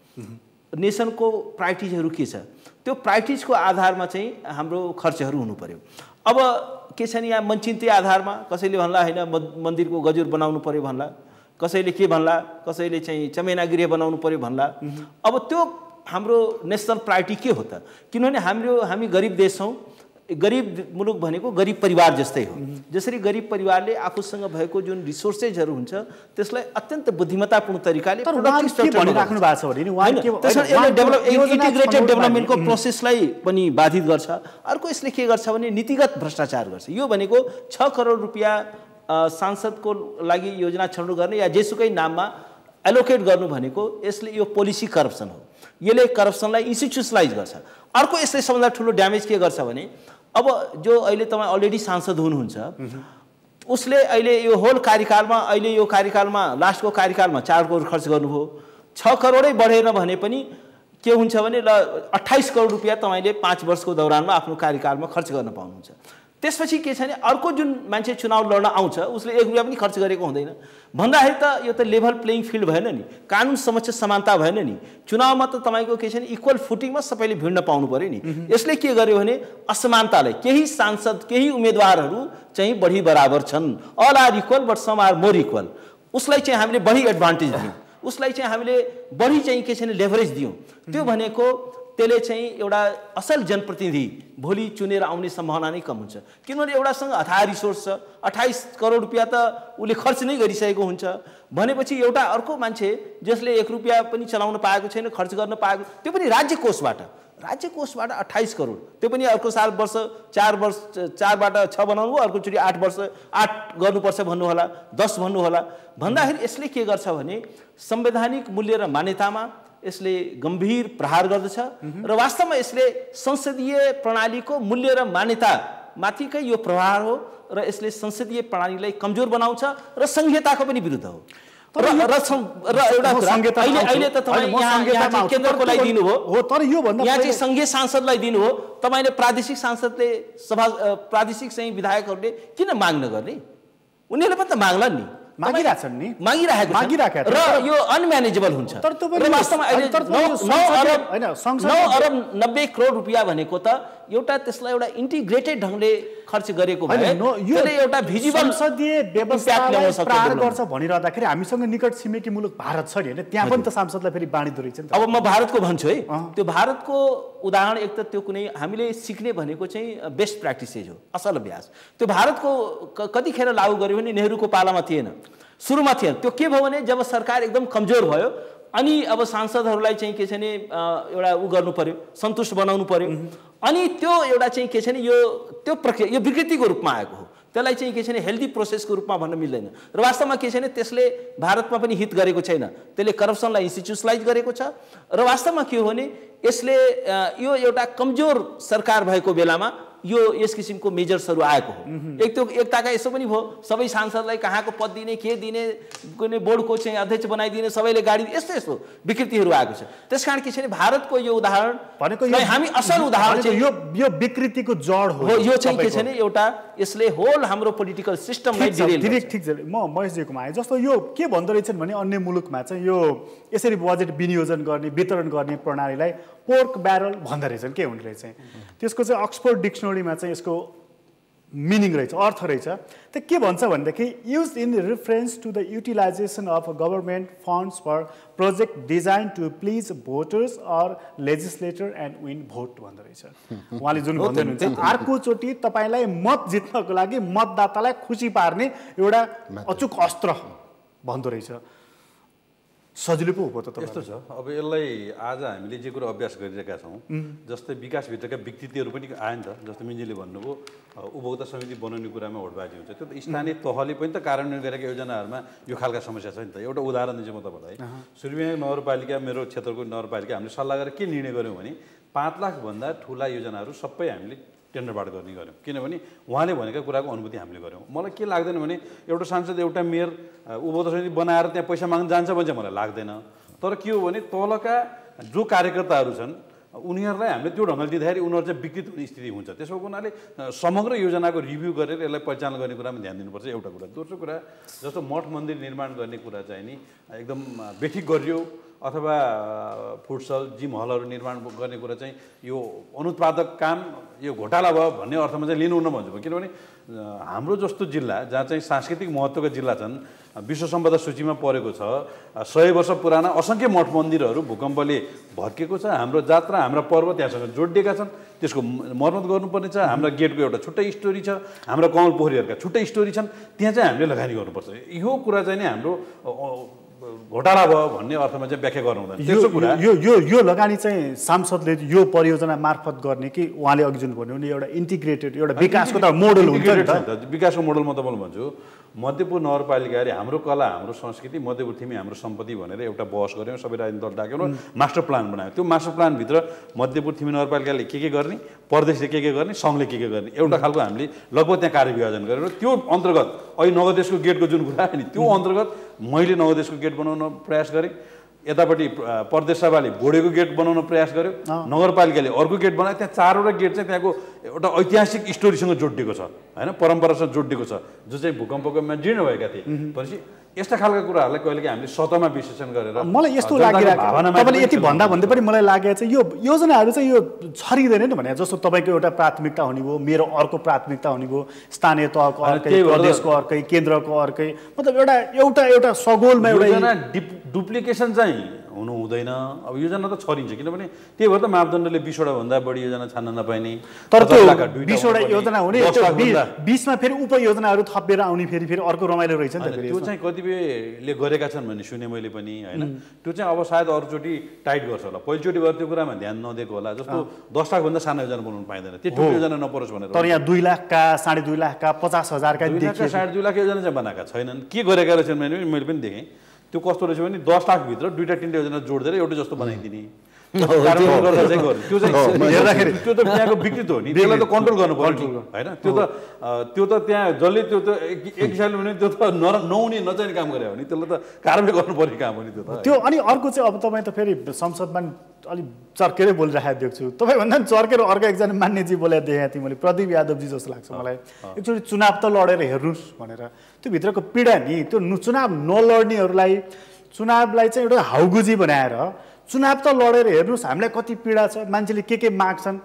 नेसनको प्रायोरिटिजहरू के छ त्यो प्रायोरिटिजको आधारमा चाहिँ हाम्रो खर्चहरू हुनु पर्यो। अब के छ नि यहाँ मनचिन्ते आधारमा कसैले भन्ला होइन मन्दिरको गजुर बनाउनु पर्यो भन्ला, कसैले के भन्ला, कसैले चाहिँ चमेना गृह बनाउनु पर्यो भन्ला। अब त्यो हाम्रो नेसनल प्रायोरिटी के हो त? किनभने हामी गरिब देश छौँ, गरिब मुलुक भनेको गरिब परिवार जस्तै हो। जसरी गरिब परिवारले आफूसँग भएको जुन रिसोर्सेसहरू हुन्छ त्यसलाई अत्यन्त बुद्धिमत्तापूर्ण तरिकाले इन्टिग्रेटेड डेभलपमेन्टको प्रोसेसलाई पनि बाधित गर्छ। अर्को यसले के गर्छ भने नीतिगत भ्रष्टाचार गर्छ। यो भनेको 6 करोड रुपियाँ सांसदको लागि योजना छनौट गर्ने या जेसुकै नाममा एलोकेट गर्नु भनेको यसले यो पोलिसी करप्सन हो। यसले करप्सनलाई इन्स्टिट्युसनलाइज गर्छ। अर्को यसले सबभन्दा ठुलो ड्यामेज के गर्छ भने अब जो अहिले तपाईँ अलरेडी सांसद हुनुहुन्छ उसले अहिले यो होल कार्यकालमा, अहिले यो कार्यकालमा लास्टको कार्यकालमा 4 करोड खर्च गर्नुभयो। 6 करोडै बढेन भने पनि के हुन्छ भने ल 28 करोड रुपियाँ तपाईँले 5 वर्षको दौरानमा आफ्नो कार्यकालमा खर्च गर्न पाउनुहुन्छ। त्यसपछि के छ भने अर्को जुन मान्छे चुनाव लड्न आउँछ उसले 1 रुपियाँ पनि खर्च गरेको हुँदैन भन्दाखेरि त यो त लेभल प्लेइङ फिल्ड भएन नि, कानुन समक्ष समानता भएन नि। चुनावमा त तपाईँको के छ भने इक्वल फुटिङमा सबैले भिड्न पाउनु पर्यो नि। यसले के गर्यो भने असमानतालाई, केही सांसद केही उम्मेदवारहरू चाहिँ बढी बराबर छन्, all are equal but some are more equal, उसलाई चाहिँ हामीले बढी एडभान्टेज दियौँ, उसलाई चाहिँ हामीले बढी चाहिँ के छ भने लेभरेज दियौँ। त्यो भनेको त्यसले चाहिँ एउटा असल जनप्रतिनिधि भोलि चुनेर आउने सम्भावना नै कम हुन्छ। किनभने एउटासँग अथाह रिसोर्स छ, 28 करोड रुपियाँ त उसले खर्च नै गरिसकेको हुन्छ भनेपछि एउटा अर्को मान्छे जसले 1 रुपियाँ पनि चलाउन पाएको छैन, खर्च गर्न पाएको, त्यो पनि राज्य कोषबाट 28 करोड, त्यो पनि अर्को साल वर्ष 4बाट 6 बनाउनु, अर्कोचोटि 8 वर्ष 8 गर्नुपर्छ भन्नु होला, 10 भन्नु होला। भन्दाखेरि यसले के गर्छ भने संवैधानिक मूल्य र मान्यतामा यसले गम्भीर प्रहार गर्दछ र वास्तवमा यसले संसदीय प्रणालीको मूल्य र मान्यता माथिकै यो प्रहार हो र यसले संसदीय प्रणालीलाई कमजोर बनाउँछ र संहिताको पनि विरुद्ध हो। र एउटा अहिले त तपाईँ यहाँ केन्द्रको लागि दिनुभयो हो, तर यो भन्दा यहाँ चाहिँ संघीय सांसदलाई दिनु हो, तपाईँले प्रादेशिक सांसदले प्रादेशिक चाहिँ विधायकहरूले किन माग नगर्ने? उनीहरूले पनि त माग्लान् नि, मागिराखेको र यो अनम्यानेजेबल हुन्छ। र वास्तवमा अहिले 9 अरब 90 करोड रुपियाँ भनेको त एउटा त्यसलाई एउटा इन्टिग्रेटेड ढङ्गले खर्च गरेको भए त्यसले एउटा भिजिबल संसदीय व्यवस्थालाई प्रहार गर्छ भनिरहँदाखेरि हामीसँग निकट छिमेकी मुलुक भारत छ नि होइन, त्यहाँ पनि त सांसदलाई फेरि बाँडिदो रहेछ नि। अब म भारतको भन्छु है, त्यो भारतको उदाहरण एक त त्यो कुनै हामीले सिक्ने भनेको चाहिँ बेस्ट प्र्याक्टिसेस हो, असल अभ्यास। त्यो भारतको कतिखेर लागू गर्यो भने नेहरूको पालामा थिएन, सुरुमा थिएन। त्यो के भयो भने जब सरकार एकदम कमजोर भयो अनि अब सांसदहरूलाई चाहिँ के छ भने एउटा उ गर्नु पर्यो, सन्तुष्ट बनाउनु पर्यो, अनि त्यो एउटा चाहिँ के छ भने त्यो प्रक्रिया यो विकृतिको रूपमा आएको हो। त्यसलाई चाहिँ के छ भने हेल्दी प्रोसेसको रूपमा भन्न मिल्दैन र वास्तवमा के छ भने त्यसले भारतमा पनि हित गरेको छैन, त्यसले करप्सनलाई इन्स्टिट्युसनलाइज गरेको छ र वास्तवमा के हो भने यसले यो एउटा कमजोर सरकार भएको बेलामा यो यस किसिमको मेजर्सहरू आएको हो। एकताका यसो पनि भयो, सबै सांसदलाई कहाँको पद दिने, के दिने, कुनै बोर्डको चाहिँ अध्यक्ष बनाइदिने, सबैले गाडी, यस्तो यस्तो विकृतिहरू आएको छ। त्यसकारण के छ भने भारतको यो उदाहरण भनेको हामी असल उदाहरण चाहिँ यो विकृतिको जड हो। यो चाहिँ के छ भने एउटा यसले होल हाम्रो पोलिटिकल सिस्टमलाई डिरेल। ठिक छ, म महेशजीकोमा आएँ। जस्तो यो के भन्दो रहेछन् भने अन्य मुलुकमा चाहिँ यो यसरी बजेट विनियोजन गर्ने, वितरण गर्ने प्रणालीलाई पोर्क ब्यारल भन्दो रहेछन्। के हुने रहेछ त्यसको चाहिँ अक्सफोर्ड डिक्सनरीमा चाहिँ यसको मिनिङ रहेछ, अर्थ रहेछ। त के भन्छ भनेदेखि use in reference to the utilization of government funds for project design to please voters or legislator and win vote भन्दो रहेछ। उहाँले जुन भन्दै हुनुहुन्छ अर्कोचोटि तपाईँलाई मत जित्नको लागि मतदातालाई खुसी पार्ने एउटा अचुक अस्त्र भन्दो रहेछ। सजिलो पो हो त। यस्तो छ, अब यसलाई आज हामीले जे कुरो अभ्यास गरिरहेका छौँ, जस्तै विकासभित्रका व्यक्तित्वहरू पनि आयो नि त। जस्तो मिन्जीले भन्नुभयो उपभोक्ता समिति बनाउने कुरामा होडबाजी हुन्छ, त्यो त स्थानीय तहले पनि त कार्यान्वयन गरेका योजनाहरूमा यो खालका समस्या छ नि त। एउटा उदाहरण दिन्छु म तपाईँलाई। सूर्यविनायक नगरपालिका, मेरो क्षेत्रको नगरपालिका, हामीले सल्लाह गरेर के निर्णय गऱ्यौँ भने 5 लाखभन्दा ठुला योजनाहरू सबै हामीले टेन्डरबाट गर्ने गऱ्यौँ, किनभने उहाँले भनेका कुराको अनुभूति हामीले गऱ्यौँ। मलाई के लाग्दैन भने एउटा सांसद एउटा मेयर उपभोक्ता समिति बनाएर त्यहाँ पैसा माग्न जान्छ भने चाहिँ मलाई लाग्दैन। तर के हो भने तलका जो कार्यकर्ताहरू छन् उनीहरूलाई हामीले त्यो ढङ्गले दिँदाखेरि उनीहरू चाहिँ विकृत हुने स्थिति हुन्छ। त्यसो हुनाले समग्र योजनाको रिभ्यू गरेर यसलाई परिचालन गर्ने कुरामा ध्यान दिनुपर्छ, एउटा कुरा। दोस्रो कुरा, जस्तो मठ मन्दिर निर्माण गर्ने कुरा चाहिँ नि एकदम बेठिक गरियो, अथवा फुटसल जिम हलहरू निर्माण गर्ने कुरा चाहिँ यो अनुत्पादक काम, यो घोटाला भयो भन्ने अर्थमा चाहिँ लिनुहुन्न भन्छु म। किनभने हाम्रो जस्तो जिल्ला जहाँ चाहिँ सांस्कृतिक महत्त्वका जिल्ला छन्, विश्व सम्पदा सूचीमा परेको छ, 100 वर्ष पुराना असङ्ख्य मठ मन्दिरहरू भूकम्पले भत्केको छ, हाम्रो जात्रा हाम्रा पर्व त्यहाँसँग जोडिएका छन्, त्यसको मर्मत गर्नुपर्ने छ। हाम्रा गेटको एउटा छुट्टै स्टोरी छ, हाम्रा कमल पोखरीहरूका छुट्टै स्टोरी छन्, त्यहाँ चाहिँ हामीले लगानी गर्नुपर्छ। यो कुरा चाहिँ नि हाम्रो घोटाला भयो भन्ने अर्थमा चाहिँ व्याख्या गर्नु हुँदैन। त्यसो कुरा यो लगानी चाहिँ सांसदले यो परियोजना मार्फत गर्ने कि उहाँले अघि जुन भन्यो नि एउटा इन्टिग्रेटेड एउटा विकासको त मोडल हुन्छ नि त। विकासको मोडल म तपाईँलाई भन्छु, मध्यपुर नगरपालिकाले हाम्रो कला, हाम्रो संस्कृति, मध्यपुर थिमी हाम्रो सम्पत्ति भनेर एउटा बहस गऱ्यौँ, सबै राजनीतिक दल डाक्यौँ, मास्टर प्लान बनायो। त्यो मास्टर प्लानभित्र मध्यपुर थिमी नगरपालिकाले के गर्ने, प्रदेशले के गर्ने, सङ्घले के गर्ने, एउटा खालको हामीले लगभग त्यहाँ कार्यविभाजन गरेर त्यो अन्तर्गत अहिले नगदेशको गेटको जुन कुरा आयो नि त्यो अन्तर्गत मैले नगदेशको गेट बनाउन प्रयास गरेँ, यतापट्टि प्रदेश सभाले बोडेको गेट बनाउन प्रयास गर्यो, नगरपालिकाले अर्को गेट बनायो। त्यहाँ 4वटा गेट चाहिँ त्यहाँको एउटा ऐतिहासिक स्टोरीसँग जोडिएको छ, होइन, परम्परासँग जोडिएको छ, जो चाहिँ भूकम्पकोमा जीर्ण भएका थिए। भनेपछि यस्ता खालका कुराहरूलाई कहिलेकाहीँ हामीले सतहमा विश्लेषण गरेर मलाई यस्तो लागिरहेको तपाईँले यति भन्दा भन्दै पनि मलाई लागेको चाहिँ यो योजनाहरू चाहिँ यो छरिँदैन नि भने जस्तो तपाईँको एउटा प्राथमिकता हुने भयो, मेरो अर्को प्राथमिकता हुने भयो, स्थानीय तहको अर्कै, प्रदेशको अर्कै, केन्द्रको अर्कै, मतलब एउटा सगोलमा एउटा डुप्लिकेसन चाहिँ हुनु हुँदैन। अब योजना त छरिन्छ, किनभने त्यही भएर त मापदण्डले 20वटा भन्दा बढी योजना छान्न नपाइने। तर त्यो 20वटा योजना हुने, त्यो 20मा फेरि उपयोजनाहरू थपेर आउने फेरि अर्को रमाइलो रहेछ नि त। त्यो चाहिँ कतिपयले गरेका छन् भन्ने सुने मैले पनि, होइन। त्यो चाहिँ अब सायद अरूचोटि टाइट गर्छ होला, पहिलोचोटि गएर त्यो कुरामा ध्यान नदिएको होला। जस्तो 10 लाखभन्दा सानो योजना बनाउनु पाइँदैन, त्यो ठुलो योजना नपरोस् भनेर। तर यहाँ 2 लाखका, 2.5 लाखका, 50,000का, 2 लाख योजना चाहिँ बनाएका छैनन्। के गरेका रहेछन् भने मैले पनि देखेँ, त्यो कस्तो रहेछ भने 10 लाखभित्र 2-3 योजना जोडेर एउटै जस्तो बनाइदिने, त्यो त त्यहाँको विकृत हो नि, त्यसलाई त कन्ट्रोल गर्नु पर्यो, होइन। त्यो त त्यहाँ जसले त्यो त एक हिसाबले भने त्यो त नहुने नचाहिने काम गरे हो नि, त्यसलाई त कारबाही गर्नुपर्ने काम हो नि त्यो। अनि अर्को चाहिँ अब तपाईँ त फेरि संसदमा अलिक चर्केरै बोलिरहेको देख्छु, तपाईँभन्दा पनि चर्केर अर्को एकजना मान्यजी बोलेर देखेको थिएँ मैले, प्रदीप यादवजी जस्तो लाग्छ मलाई। एकचोटि चुनाव त लडेर हेर्नुहोस् भनेर, त्यो भित्रको पीडा नि त्यो चुनाव नलड्नेहरूलाई, चुनावलाई चाहिँ एउटा हाउगुजी बनाएर चुनाव त लडेर हेर्नुहोस् हामीलाई कति पीडा छ, मान्छेले के माग्छन्,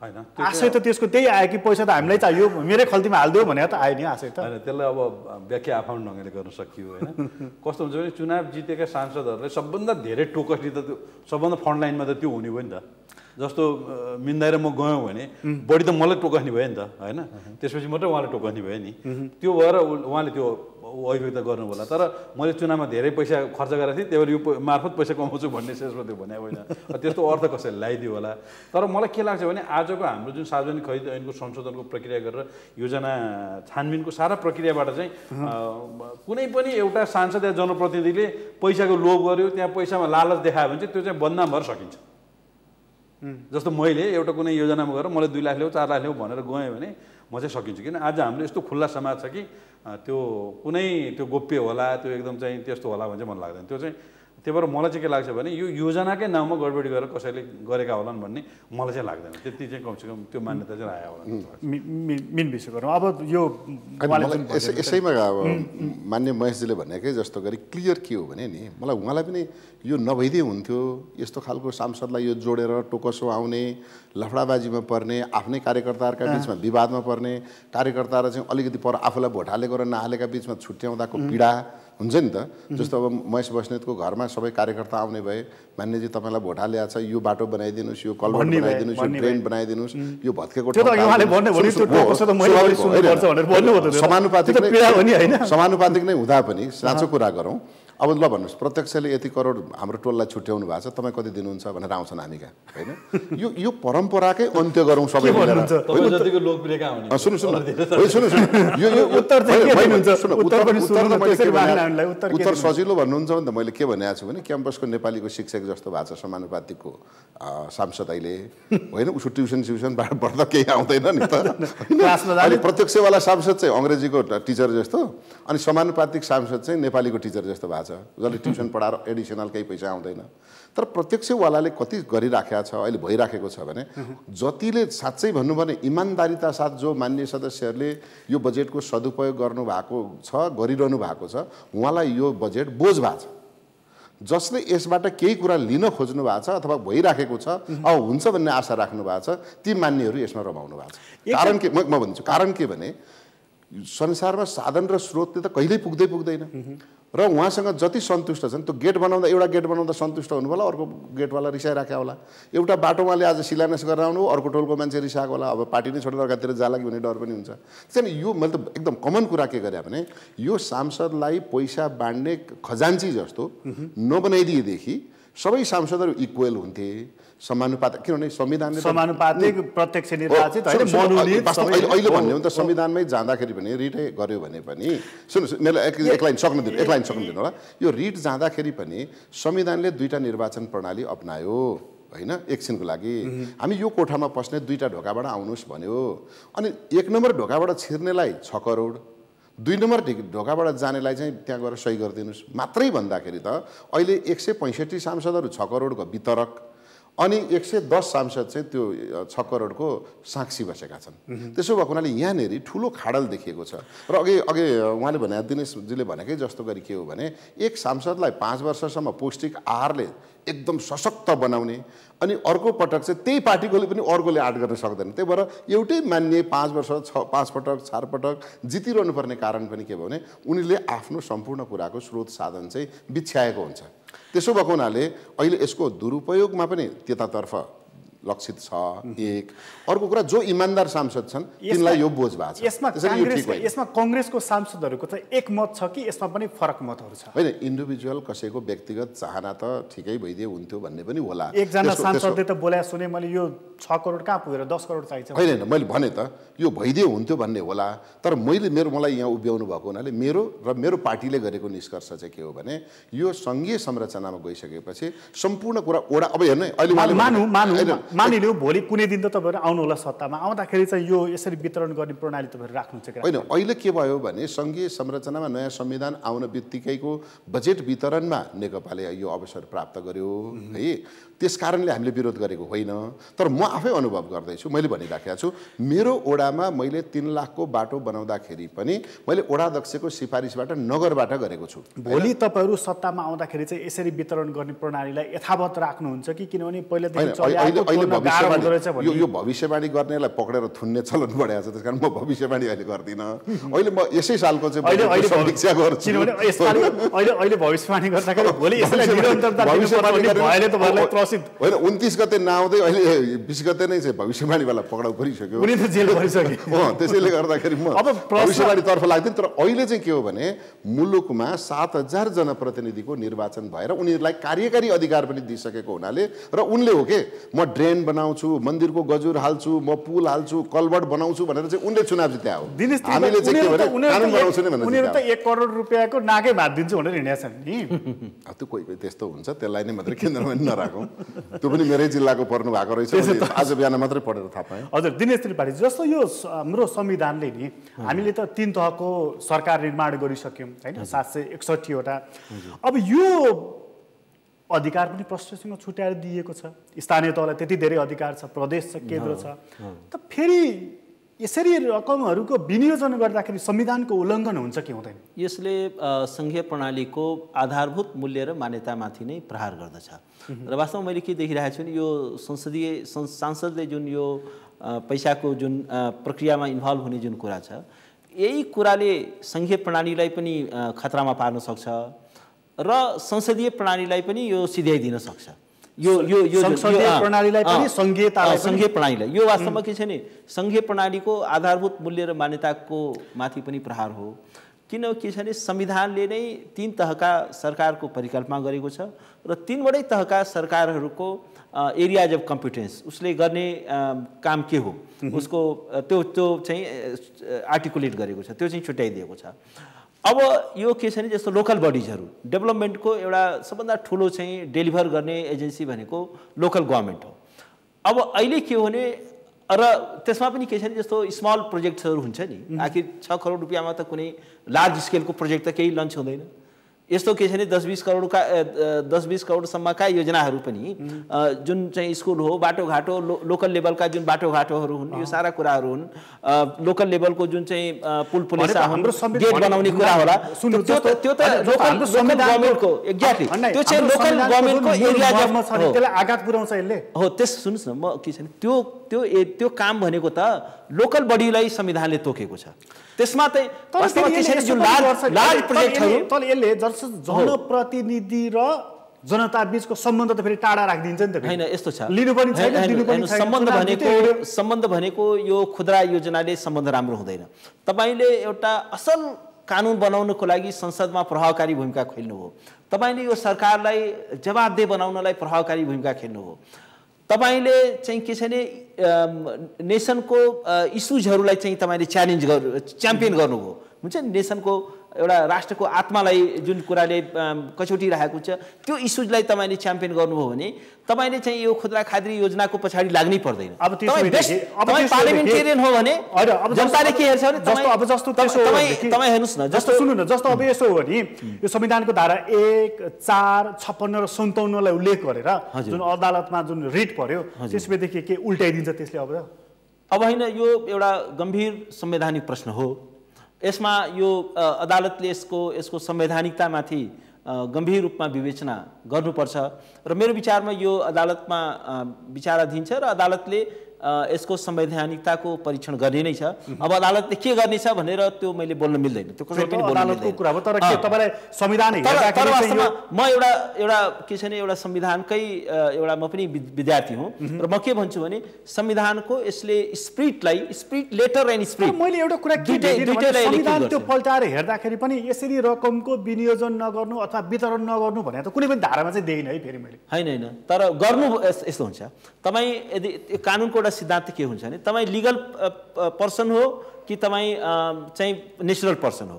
होइन। आशय त त्यसको त्यही आयो कि पैसा त हामीलाई चाहियो, मेरै खल्तीमा हालिदियो भनेर त आयो नि आशय त। होइन, त्यसलाई अब व्याख्या आफ्नो ढङ्गले गर्न सकियो, होइन। कस्तो हुन्छ भने चुनाव जितेका सांसदहरूलाई सबभन्दा धेरै टोकस दिँदा त्यो सबभन्दा फ्रन्ट लाइनमा त त्यो हुने भयो नि त। जस्तो मिन्दाएर म गयौँ भने बढी त मलाई टोकस्ने भयो नि त, होइन। त्यसपछि मात्रै उहाँले टोकस्ने भयो नि, त्यो भएर उहाँले त्यो अभिव्यक्त गर्नु होला। तर मैले चुनावमा धेरै पैसा खर्च गरेको थिएँ, त्यही भएर यो मार्फत पैसा कमाउँछु भन्ने शेषमा त्यो भने होइन, त्यस्तो अर्थ कसैले लगाइदियो होला। तर मलाई के लाग्छ भने आजको हाम्रो जुन सार्वजनिक खरिद ऐनको संशोधनको प्रक्रिया गरेर योजना छानबिनको सारा प्रक्रियाबाट चाहिँ कुनै पनि एउटा सांसद या जनप्रतिनिधिले पैसाको लोभ गर्यो, त्यहाँ पैसामा लालच देखायो भने चाहिँ त्यो चाहिँ बदनाम भएर सकिन्छ। जस्तो मैले एउटा कुनै योजनामा गएर मलाई 2 लाख ल्याऊ, 4 लाख ल्याऊ भनेर गएँ भने म चाहिँ सकिन्छु। किन आज हाम्रो यस्तो खुल्ला समाज छ कि त्यो कुनै त्यो गोप्य होला, त्यो एकदम चाहिँ त्यस्तो होला भने चाहिँ मलाई लाग्दैन। त्यो चाहिँ त्यही भएर मलाई चाहिँ के लाग्छ भने यो योजनाकै नाममा गडबडी गरेर कसैले गरेका होलान् भन्ने मलाई चाहिँ लाग्दैन। त्यति चाहिँ कमसेकम त्यो मान्यता चाहिँ आयो होला। मिन विषय गरौँ अब यो यसैमा अब मान्य महेशजीले भनेकै जस्तो गरी क्लियर के हो भने नि मलाई उहाँलाई पनि यो नभइदिए हुन्थ्यो। यस्तो खालको सांसदलाई यो जोडेर टोकसो आउने, लफडाबाजीमा पर्ने, आफ्नै कार्यकर्ताहरूका बिचमा विवादमा पर्ने, कार्यकर्ताहरू चाहिँ अलिकति पर आफूलाई भोट हालेको र नहालेका बिचमा छुट्याउँदाको पीडा हुन्छ नि त। जस्तो अब महेश बस्नेतको घरमा सबै कार्यकर्ता आउने भए, मान्यजी तपाईँलाई भोट हालेको छ, यो बाटो बनाइदिनुहोस्, यो कल्भर्ट बनाइदिनुहोस्, यो ड्रेन बनाइदिनुहोस्, यो भत्केको समानुपातिक नै हुँदा पनि साँचो कुरा गरौँ। अब ल भन्नुहोस् प्रत्यक्षले यति करोड हाम्रो टोललाई छुट्याउनु भएको छ, तपाईँ कति दिनुहुन्छ भनेर आउँछन् हामीका, होइन? यो परम्पराकै अन्त्य गरौँ सबै मिलेर। उत्तर सजिलो भन्नुहुन्छ भने त मैले के भनेको छु भने क्याम्पसको नेपालीको शिक्षक जस्तो भएको छ समानुपातिकको सांसद अहिले, होइन? उसको ट्युसनबाट पढ्दा केही आउँदैन नि त। अहिले प्रत्यक्षवाला सांसद चाहिँ अङ्ग्रेजीको टिचर जस्तो, अनि समानुपातिक सांसद चाहिँ नेपालीको टिचर जस्तो भएको छ, जसले ट्युसन पढाएर एडिसनल केही पैसा आउँदैन। तर प्रत्यक्षवालाले कति गरिराखेको छ, अहिले भइराखेको छ भने जतिले साँच्चै भन्नु भने इमान्दारिता साथ जो मान्य सदस्यहरूले यो बजेटको सदुपयोग गर्नुभएको छ, गरिरहनु भएको छ, उहाँलाई यो बजेट बोझ भएको छ। जसले यसबाट केही कुरा लिन खोज्नु भएको छ अथवा भइराखेको छ, अब हुन्छ भन्ने आशा राख्नु भएको छ, ती मान्यहरू यसमा रमाउनु भएको छ। कारण के म भन्छु, कारण के भने संसारमा साधन र स्रोतले त कहिल्यै पुग्दैन र उहाँसँग जति सन्तुष्ट छन्, त्यो गेट बनाउँदा एउटा गेट बनाउँदा सन्तुष्ट हुनु होला, अर्को गेटवाला रिसाइराख्या होला, एउटा बाटो उहाँले आज शिलान्यास गरेर आउनु, अर्को टोलको मान्छे रिसाएको होला, अब पार्टी नै छोडेर अर्कातिर जाला कि भन्ने डर पनि हुन्छ। त्यसैले यो मैले त एकदम कमन कुरा के गरेँ भने यो सांसदलाई पैसा बाँड्ने खजान्ची जस्तो नबनाइदिएदेखि सबै सांसदहरू इक्वल हुन्थे, समानुपातिक, किनभने संविधानले समानुपातिक प्रत्यक्ष निर्वाचित होइन मनोनीत अहिले भन्ने हो नि त। संविधानमै जाँदाखेरि पनि रिटै गर्यो भने पनि सुन्नुहोस्, मेरो एक लाइन सक्नु दिनु होला। यो रिट जाँदाखेरि पनि संविधानले दुईटा निर्वाचन प्रणाली अपनायो, होइन? एकछिनको लागि हामी यो कोठामा पस्ने दुईटा ढोकाबाट आउनुहोस् भन्यो, अनि एक नम्बर ढोकाबाट छिर्नेलाई 6 करोड, 2 नम्बर ढोकाबाट जानेलाई चाहिँ त्यहाँ गएर सही गरिदिनुहोस् मात्रै भन्दाखेरि त अहिले 165 सांसदहरू 6 करोडको वितरक अनि 110 सांसद चाहिँ त्यो 6 करोडको साक्षी बसेका छन्। त्यसो भएको हुनाले यहाँनिर ठुलो खाडल देखिएको छ। र अघि उहाँले भने दिनेशजीले भनेकै जस्तो गरी के हो भने एक सांसदलाई 5 वर्षसम्म पौष्टिक आहारले एकदम सशक्त बनाउने, अनि अर्को पटक चाहिँ त्यही पार्टीकोले पनि अर्कोले आँट गर्न सक्दैन। त्यही भएर एउटै मान्ने 5 वर्ष 5 पटक 4 पटक जितिरहनु पर्ने कारण पनि के भयो भने उनीहरूले आफ्नो सम्पूर्ण कुराको स्रोत साधन चाहिँ बिछ्याएको हुन्छ। त्यसो भएको हुनाले अहिले यसको दुरुपयोगमा पनि त्यतातर्फ लक्षित छ। एक अर्को कुरा, जो इमान्दार सांसद छन् तिनलाई यो बोझ भएको छ। यसमा कांग्रेसको सांसदहरूको चाहिँ एक मत छ कि यसमा पनि फरक मतहरू छ? होइन, इन्डिभिजुअल कसैको व्यक्तिगत चाहना त ठिकै भइदिए हुन्थ्यो भन्ने पनि होला। एकजना सांसदले त बोले सुने मैले यो 6 करोड कहाँ पुगेर 10 करोड चाहिन्छ। होइन, मैले भने त यो भइदिए हुन्थ्यो भन्ने होला, तर मलाई यहाँ उभ्याउनु भएको हुनाले मेरो पार्टीले गरेको निष्कर्ष चाहिँ के हो भने यो सङ्घीय संरचनामा गइसकेपछि सम्पूर्ण कुरा ओडा अब हेर्नु अहिले मानिलियो भोलि कुनै दिन त तपाईहरु आउनु होला सत्तामा, आउँदाखेरि चाहिँ यो यसरी वितरण गर्ने प्रणाली तपाईहरु राख्नुहुन्छ कि होइन? अहिले के भयो भने सङ्घीय संरचनामा नयाँ संविधान आउन बित्तिकैको बजेट वितरणमा नेकपाले यो अवसर प्राप्त गर्यो है। त्यस कारणले हामीले विरोध गरेको होइन, तर म आफै अनुभव गर्दैछु। मैले भनिराखेको छु मेरो ओडामा मैले 3 लाखको बाटो बनाउँदाखेरि पनि मैले ओडाध्यक्षको सिफारिसबाट नगरबाट गरेको छु। भोलि तपाईहरु सत्तामा आउँदाखेरि चाहिँ यसरी वितरण गर्ने प्रणालीलाई यथावत राख्नुहुन्छ कि? किनभने पहिलेदेखि यो भविष्यवाणी गर्नेलाई पक्रेर थुन्ने चलन बढाएको छ, त्यसकारण म भविष्यवाणी अहिले गर्दिनँ। अहिले म यसै सालको चाहिँ समीक्षा गर्छु। अहिले भविष्यवाणी गर्दाखेरि भोलि यसलाई निरन्तरता दिनुपर्ने भएले तपाईहरुलाई प्रसिद्ध होइन। 29 गते नआउँदै अहिले 20 गते नै चाहिँ भविष्यवाणीवाला पक्राउ परिसक्यो, उनी त जेल भइसक्यो। त्यसैले गर्दाखेरि म भविष्यवाणीतर्फ लाग्दैन। तर अहिले चाहिँ के हो भने मुलुकमा 7000 जनप्रतिनिधिको निर्वाचन भएर उनीहरूलाई कार्यकारी अधिकार पनि दिइसकेको हुनाले र उनले हो के म ड्रेन बनाउँछु, मन्दिरको गजुर हाल्छु, म पुल हाल्छु, कल्भर्ट बनाउँछु भनेर चाहिँ उनले चुनाव जित्या हो। हामीले चाहिँ के भने कानुन बनाउँछु नि भनेर उनीहरु त 1 करोड रुपैयाँको नाकै भात दिन्छु भनेर हिँडेका छन् नि। त्यो कोही त्यस्तो हुन्छ, त्यसलाई नै मात्रै केन्द्रमा पनि नराखौँ। त्यो पनि मेरै जिल्लाको पर्नु भएको रहेछ, आज बिहान मात्रै पढेर थाहा पाएँ। हजुर दिनेश त्रिपाठी, जस्तो यो हाम्रो संविधानले नि हामीले त 3 तहको सरकार निर्माण गरिसक्यौँ होइन, 761 वटा। अब यो अधिकार पनि प्रशासनसँग छुट्याएर दिएको छ। स्थानीय तहलाई त्यति धेरै अधिकार छ, प्रदेश छ, केन्द्र छ। त फेरि यसरी रकमहरूको विनियोजन गर्दाखेरि संविधानको उल्लङ्घन हुन्छ कि हुँदैन? यसले सङ्घीय प्रणालीको आधारभूत मूल्य र मान्यतामाथि नै प्रहार गर्दछ। र वास्तवमा मैले के देखिरहेको छु नि, यो सांसदले जुन यो पैसाको जुन प्रक्रियामा इन्भल्भ हुने जुन कुरा छ, यही कुराले सङ्घीय प्रणालीलाई पनि खतरामा पार्न सक्छ र संसदीय प्रणालीलाई पनि यो सिध्याइदिन सक्छ। संसदीय प्रणालीलाई पनि सङ्घीय प्रणालीलाई यो वास्तवमा के छ नि, सङ्घीय प्रणालीको आधारभूत मूल्य र मान्यताको माथि पनि प्रहार हो। किन के छ भने संविधानले नै 3 तहका सरकारको परिकल्पना गरेको छ र 3वटै तहका सरकारहरूको एरियाज अफ कम्पिटेन्स, उसले गर्ने काम के हो, उसको त्यो चाहिँ आर्टिकुलेट गरेको छ, त्यो चाहिँ छुट्याइदिएको छ। अब यो के छ भने जस्तो लोकल बडिजहरू, डेभलपमेन्टको एउटा सबभन्दा ठुलो चाहिँ डेलिभर गर्ने एजेन्सी भनेको लोकल गभर्मेन्ट हो। अब अहिले के हो भने र त्यसमा पनि के छ भने जस्तो स्मल प्रोजेक्ट्सहरू हुन्छ नि, आखिर 6 करोड रुपियाँमा त कुनै लार्ज स्केलको प्रोजेक्ट त केही लन्च हुँदैन। यस्तो के छ भने 10-20 करोडसम्मका योजनाहरू पनि जुन चाहिँ स्कुल हो, बाटोघाटो, लोकल लेभलका जुन बाटोघाटोहरू हुन्, यो सारा कुराहरू हुन्, लोकल लेभलको जुन चाहिँ पुल पुलिसा हुन्, गेट बनाउने कुरा होला, त्यो त लोकल गभर्मेन्टको एक्ज्याक्टली त्यो चाहिँ लोकल गभर्मेन्टको एरिया त्यसलाई आघात पुर्याउँछ यसले। हो, त्यस सुन्नुहोस् न, म के छ भने त्यो काम भनेको त लोकल बडीलाई संविधानले तोकेको छ। त्यसमा चाहिँ वास्तवमा के छ भने जुन लार्ज प्रोजेक्टहरू तर यसले जनप्रतिनिधि र जनता बीचको सम्बन्ध त फेरि टाढा राखिदिन्छ नि त। हैन, यस्तो छ, लिनु पनि छैन, दिनु पनि छैन। सम्बन्ध भनेको यो खुद्रा योजनाले सम्बन्ध राम्रो हुँदैन। तपाईले एउटा असल कानुन बनाउनको लागि संसदमा प्रभावकारी भूमिका खेल्नु हो, तपाईले यो सरकारलाई जवाबदेह बनाउनलाई प्रभावकारी भूमिका खेल्नु हो, तपाईले चाहिँ के छ भने नेसनको इस्युजहरूलाई चाहिँ तपाईले च्याम्पियन गर्नुभयो, हुन्छ नि, नेसनको एउटा राष्ट्रको आत्मालाई जुन कुराले कचौटी राखेको छ त्यो इस्युजलाई तपाईले च्याम्पियन गर्नुभयो भने तपाईले चाहिँ यो खुद्रा खाद्री योजनाको पछाडि लाग्नै पर्दैन। अब पार्लिमेन्टेरियन हो भने जनताले के हेर्छ भने तपाईँ हेर्नुहोस् न, जस्तो सुन्नु न, जस्तो अब यसो हो भने यो संविधानको धारा 1, 4, 56 र 57 लाई उल्लेख गरेर जुन अदालतमा जुन रिट पर्यो त्यसपछि के उल्टाइदिन्छ त्यसले? अब हैन, यो एउटा गम्भीर संवैधानिक प्रश्न हो। यसमा यो अदालतले यसको संवैधानिकतामाथि गम्भीर रूपमा विवेचना गर्नुपर्छ र मेरो विचारमा यो अदालतमा विचाराधीन छ र अदालतले यसको संवैधानिकताको परीक्षण गर्ने नै छ। अब अदालतले के गर्नेछ भनेर त्यो मैले बोल्न मिल्दैन, त्यो कसै पनि बोल्न मिल्दैन। कुरा हो, तर के तपाईलाई संविधान तर वास्तवमा म एउटा के छ भने एउटा संविधानकै एउटा म पनि विद्यार्थी हुँ र म के भन्छु भने संविधानको यसले स्पिरिट लेटर एन्ड स्पिरिट, मैले एउटा कुरा संविधान त्यो पल्टाएर हेर्दाखेरि पनि यसरी रकमको विनियोजन नगर्नु अथवा वितरण नगर्नु भने त कुनै पनि धारामा चाहिँ देखिन है। फेरि मैले हैन, तर गर्नु यस्तो हुन्छ, तपाईँ यदि कानुनको एउटा सिद्धान्त के हुन्छ भने तपाईँ लिगल पर्सन हो कि तपाईँ चाहिँ नेचुरल पर्सन हो।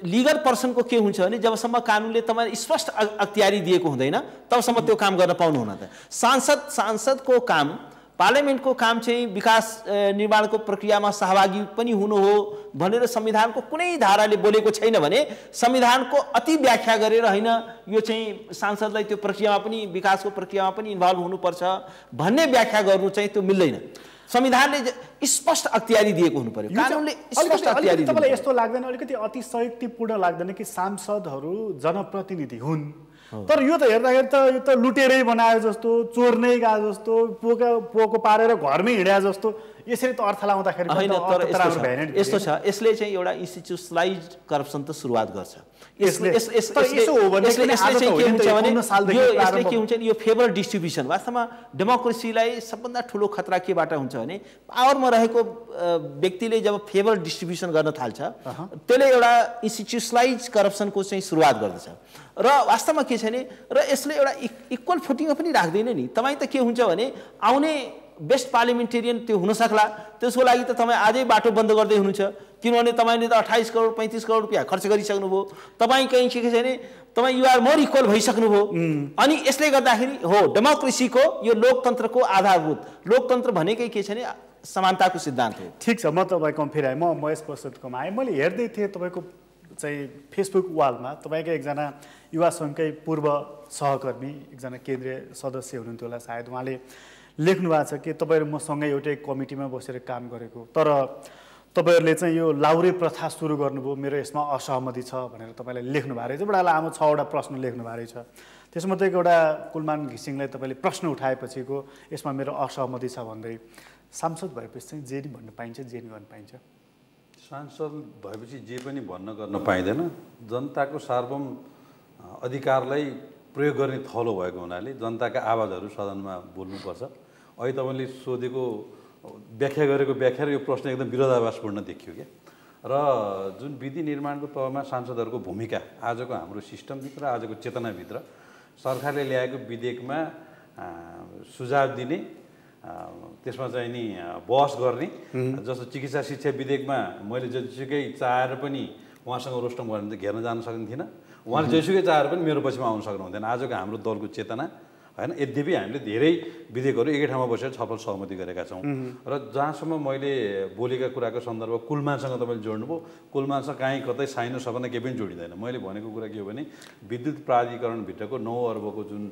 लिगल पर्सनको के हुन्छ भने जबसम्म कानुनले तपाईँ स्पष्ट अख्तियारी दिएको हुँदैन तबसम्म त्यो काम गर्न पाउनुहुन्न। त सांसदको काम, पार्लियामेन्टको काम चाहिँ विकास निर्माणको प्रक्रियामा सहभागी पनि हुनु हो भनेर संविधानको कुनै धाराले बोलेको छैन भने संविधानको अति व्याख्या गरेर हैन यो चाहिँ सांसदलाई त्यो प्रक्रियामा पनि, विकासको प्रक्रियामा पनि इन्भल्भ हुनुपर्छ भन्ने व्याख्या गर्नु चाहिँ त्यो मिल्दैन। संविधानले स्पष्ट अख्तियारी दिएको हुनु पर्यो, कानुनले स्पष्ट अख्तियारी दिएको। तपाईलाई यस्तो लाग्दैन अलिकति अतिशयोक्तिपूर्ण लाग्दैन कि सांसदहरू जनप्रतिनिधि हुन् तर यो त हेर्दाखेरि त यो त लुटेरै बनायो जस्तो, चोर नै गए जस्तो, पोको पारेर घरमै हिँड्या जस्तो यसरी त अर्थ लाउँदाखेरि हैन। तर यस्तो छ, यसले चाहिँ एउटा इन्स्टिट्युसनलाइज्ड करप्सन त सुरुवात गर्छ। यसले के हुन्छ भने यो फेभर डिस्ट्रिब्युसन, वास्तवमा डेमोक्रेसीलाई सबभन्दा ठुलो खतरा केबाट हुन्छ भने पावरमा रहेको व्यक्तिले जब फेभर डिस्ट्रिब्युसन गर्न थाल्छ त्यसले एउटा इन्स्टिट्युसनलाइज करप्सनको चाहिँ सुरुवात गर्दछ र वास्तवमा के छ भने र यसले एउटा इक्वल फुटिङमा पनि राख्दैन नि। तपाईँ त के हुन्छ भने आउने बेस्ट पार्लिमेन्टेरियन त्यो हुन सक्ला, त्यसको लागि त तपाईँ आजै बाटो बन्द गर्दै हुनुहुन्छ किनभने तपाईँले त 28 करोड 35 करोड रुपियाँ खर्च गरिसक्नुभयो। तपाईँ कहीँ के छ भने तपाईँ युआर मोर इक्वल भइसक्नुभयो। अनि यसले गर्दाखेरि हो डेमोक्रेसीको यो लोकतन्त्रको आधारभूत, लोकतन्त्र भनेकै के छ भने समानताको सिद्धान्त हो। ठिक छ, म तपाईँकोमा फेरि आएँ, म महेश प्रसादकोमा आएँ। मैले हेर्दै थिएँ तपाईँको चाहिँ फेसबुक वालमा तपाईँकै एकजना युवा सङ्घकै पूर्व सहकर्मी एकजना केन्द्रीय सदस्य हुनुहुन्थ्यो होला सायद, उहाँले लेख्नु भएको छ कि तपाईँहरू मसँगै एउटै कमिटीमा बसेर काम गरेको, तर तपाईँहरूले चाहिँ यो लाउरे प्रथा सुरु गर्नुभयो, मेरो यसमा असहमति छ भनेर तपाईँले लेख्नु भएको रहेछ। बडा लामो 6वटा प्रश्न लेख्नु भएको रहेछ। त्यसमध्ये एउटा कुलमान घिसिङलाई तपाईँले प्रश्न उठाएपछिको यसमा मेरो असहमति छ भन्दै सांसद भएपछि चाहिँ जे नि भन्न पाइन्छ, जे नि गर्न पाइन्छ? सांसद भएपछि जे पनि भन्न गर्न पाइँदैन। जनताको सार्वभौम अधिकारलाई प्रयोग गर्ने थलो भएको हुनाले जनताका आवाजहरू सदनमा बोल्नुपर्छ। अहिले तपाईँले सोधेको व्याख्या गरेको व्याख्या र यो प्रश्न एकदम विरोधाभासपूर्ण देखियो क्या। र जुन विधि निर्माणको तहमा सांसदहरूको भूमिका आजको हाम्रो सिस्टमभित्र, आजको चेतनाभित्र सरकारले ल्याएको विधेयकमा सुझाव दिने, त्यसमा चाहिँ नि बहस गर्ने, जस्तो चिकित्सा शिक्षा विधेयकमा मैले जतिसुकै चाहेर पनि उहाँसँग रोस्टम गरेर घेर्न जान सक्ने थिइनँ, उहाँले जतिसुकै चाहेर पनि मेरो पछिमा आउन सक्नुहुँदैन। आजको हाम्रो दलको चेतना होइन। यद्यपि हामीले धेरै विधेयकहरू एकै ठाउँमा बसेर छलफल सहमति गरेका छौँ। र जहाँसम्म मैले बोलेका कुराको सन्दर्भ कुलमानसँग तपाईँले जोड्नुभयो, कुलमानसँग काहीँ कतै साइनो सपना केही पनि जोडिँदैन। मैले भनेको कुरा के हो भने विद्युत प्राधिकरणभित्रको 9 अर्बको जुन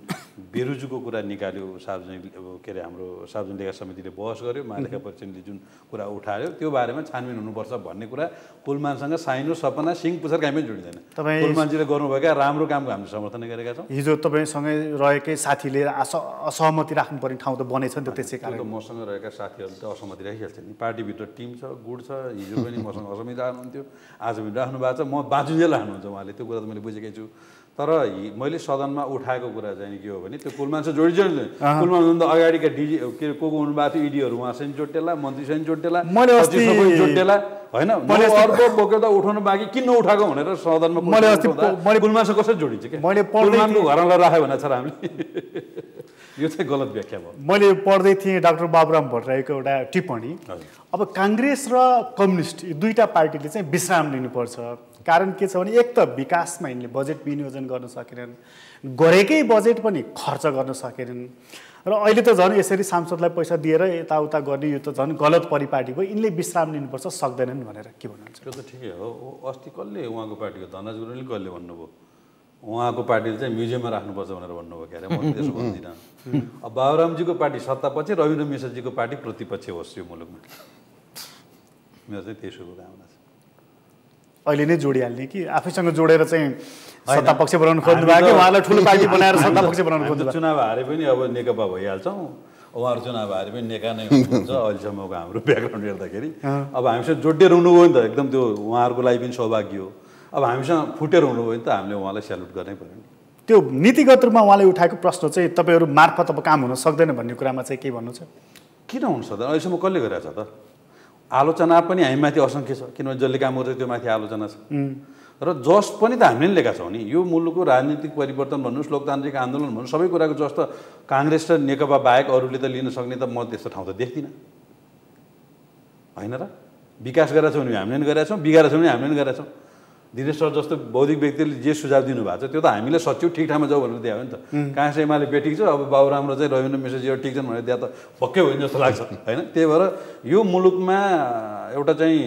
बेरुजुको कुरा निकाल्यो सार्वजनिक के अरे हाम्रो सार्वजनिक लेखा समितिले बहस गर्यो, महालेखा परीक्षणले जुन कुरा उठायो त्यो बारेमा छानबिन हुनुपर्छ भन्ने कुरा कुलमानसँग साइनो सपना सिङ पुछर काहीँ पनि जोडिँदैन। कुलमानजीले गर्नुभएका राम्रो कामको हामीले समर्थन गरेका छौँ। हिजो तपाईँसँगै रहेकै साथीले असहमति राख्नुपर्ने ठाउँ त बनेछ नि त, त्यसै कारण मसँग रहेका साथीहरूले त असहमति राखिहाल्छ नि। पार्टीभित्र टिम छ, गुड छ। हिजो पनि मसँग असहमति राख्नुहुन्थ्यो, आज पनि राख्नु भएको छ, म बाँचुन्जेल राख्नुहुन्छ उहाँले, त्यो कुरा त मैले बुझेकै छु। तर मैले सदनमा उठाएको कुरा चाहिँ के हो भने त्यो कुलमानसँग जोडिन्छ। कुलमानभन्दा अगाडिका डिजी के को हुनुभएको थियो, इडीहरू उहाँसँग जोडेला, मन्त्रीसँग जोडेला, जोडेला होइन। मैले अर्को बोकेर त उठाउनु बाँकी किन नउठाएको भनेर सदनमा कुलमानसँग कसरी जोडिन्छ क्या? कुलमानको घरमा राख्यो भने छ हामीले यो चाहिँ गलत व्याख्या भयो। मैले पढ्दै थिएँ डाक्टर बाबुराम भट्टराईको एउटा टिप्पणी। अब काङ्ग्रेस र कम्युनिस्ट यो दुईटा पार्टीले चाहिँ विश्राम लिनुपर्छ। कारण के छ भने एक त विकासमा यिनले बजेट विनियोजन गर्न सकेनन्, गरेकै बजेट पनि खर्च गर्न सकेनन्, र अहिले त झन् यसरी सांसदलाई पैसा दिएर यताउता गर्ने यो त झन् गलत परिपाटी भयो। यिनले विश्राम लिनुपर्छ, सक्दैनन् भनेर के भन्नुहुन्छ? त्यो त ठिकै हो। अस्ति कसले उहाँको पार्टीको धनराज गुरुङले कसले भन्नुभयो उहाँको पार्टीले चाहिँ म्युजियममा राख्नुपर्छ भनेर भन्नुभयो क्या? म त्यसो भन्दिनँ। अब बाबुरामजीको पार्टी सत्तापक्ष, रविन्द्र मिश्रजीको पार्टी प्रतिपक्ष होस् यो मुलुकमा, मेरो चाहिँ त्यही शुभकामना छ। अहिले नै जोडिहाल्ने कि आफैसँग जोडेर चाहिँ सत्तापक्ष बनाउनु खोज्नु भयो कि उहाँलाई ठुलो पार्टी बनाएर सत्तापक्ष बनाउनु खोज्नु भयो? चुनाव हारे पनि अब नेकपा भइहाल्छौँ, उहाँहरू चुनाव हारे पनि नेका नै हुनुहुन्छ अहिलेसम्मको हाम्रो ब्याकग्राउन्ड हेर्दाखेरि। अब हामीसँग जोडिएर हुनुभयो नि त, एकदम त्यो उहाँहरूको लागि पनि सौभाग्य हो। अब हामीसँग फुटेर हुनुभयो भने त हामीले उहाँलाई स्यालुट गर्नै पऱ्यो नि। त्यो नीतिगत रूपमा उहाँले उठाएको प्रश्न चाहिँ तपाईँहरू मार्फत अब काम हुन सक्दैन भन्ने कुरामा चाहिँ के भन्नु छ? किन हुन सक्दैन? अहिलेसम्म कसले गरेको छ त? आलोचना पनि हामीमाथि असङ्ख्य छ, किनभने जसले काम गर्छ त्यो माथि आलोचना छ। र जस पनि त हामीले लिएका छौँ नि। यो मुलुकको राजनीतिक परिवर्तन भन्नुहोस्, लोकतान्त्रिक आन्दोलन भन्नुहोस्, सबै कुराको जस त काङ्ग्रेस र नेकपा बाहेक अरूले त लिन सक्ने त म त्यस्तो ठाउँ त देख्दिनँ होइन र? विकास गरेका छौँ भने हामीले पनि गरेका छौँ, बिगारेका छौँ भने हामीले पनि गरेका छौँ। दिनेश सर जस्तो बौद्धिक व्यक्तिले जे सुझाव दिनुभएको छ त्यो त हामीले सच्याउ ठिक ठाउँमा जाऊ भनेर दियो नि त। काङ्ग्रेस एमाले बेठिक छ, अब बाबुराम र चाहिँ रविन्द्र मिश्रजी ठिक छन् भनेर दिए त पक्कै होइन जस्तो लाग्छ होइन? त्यही भएर यो मुलुकमा एउटा चाहिँ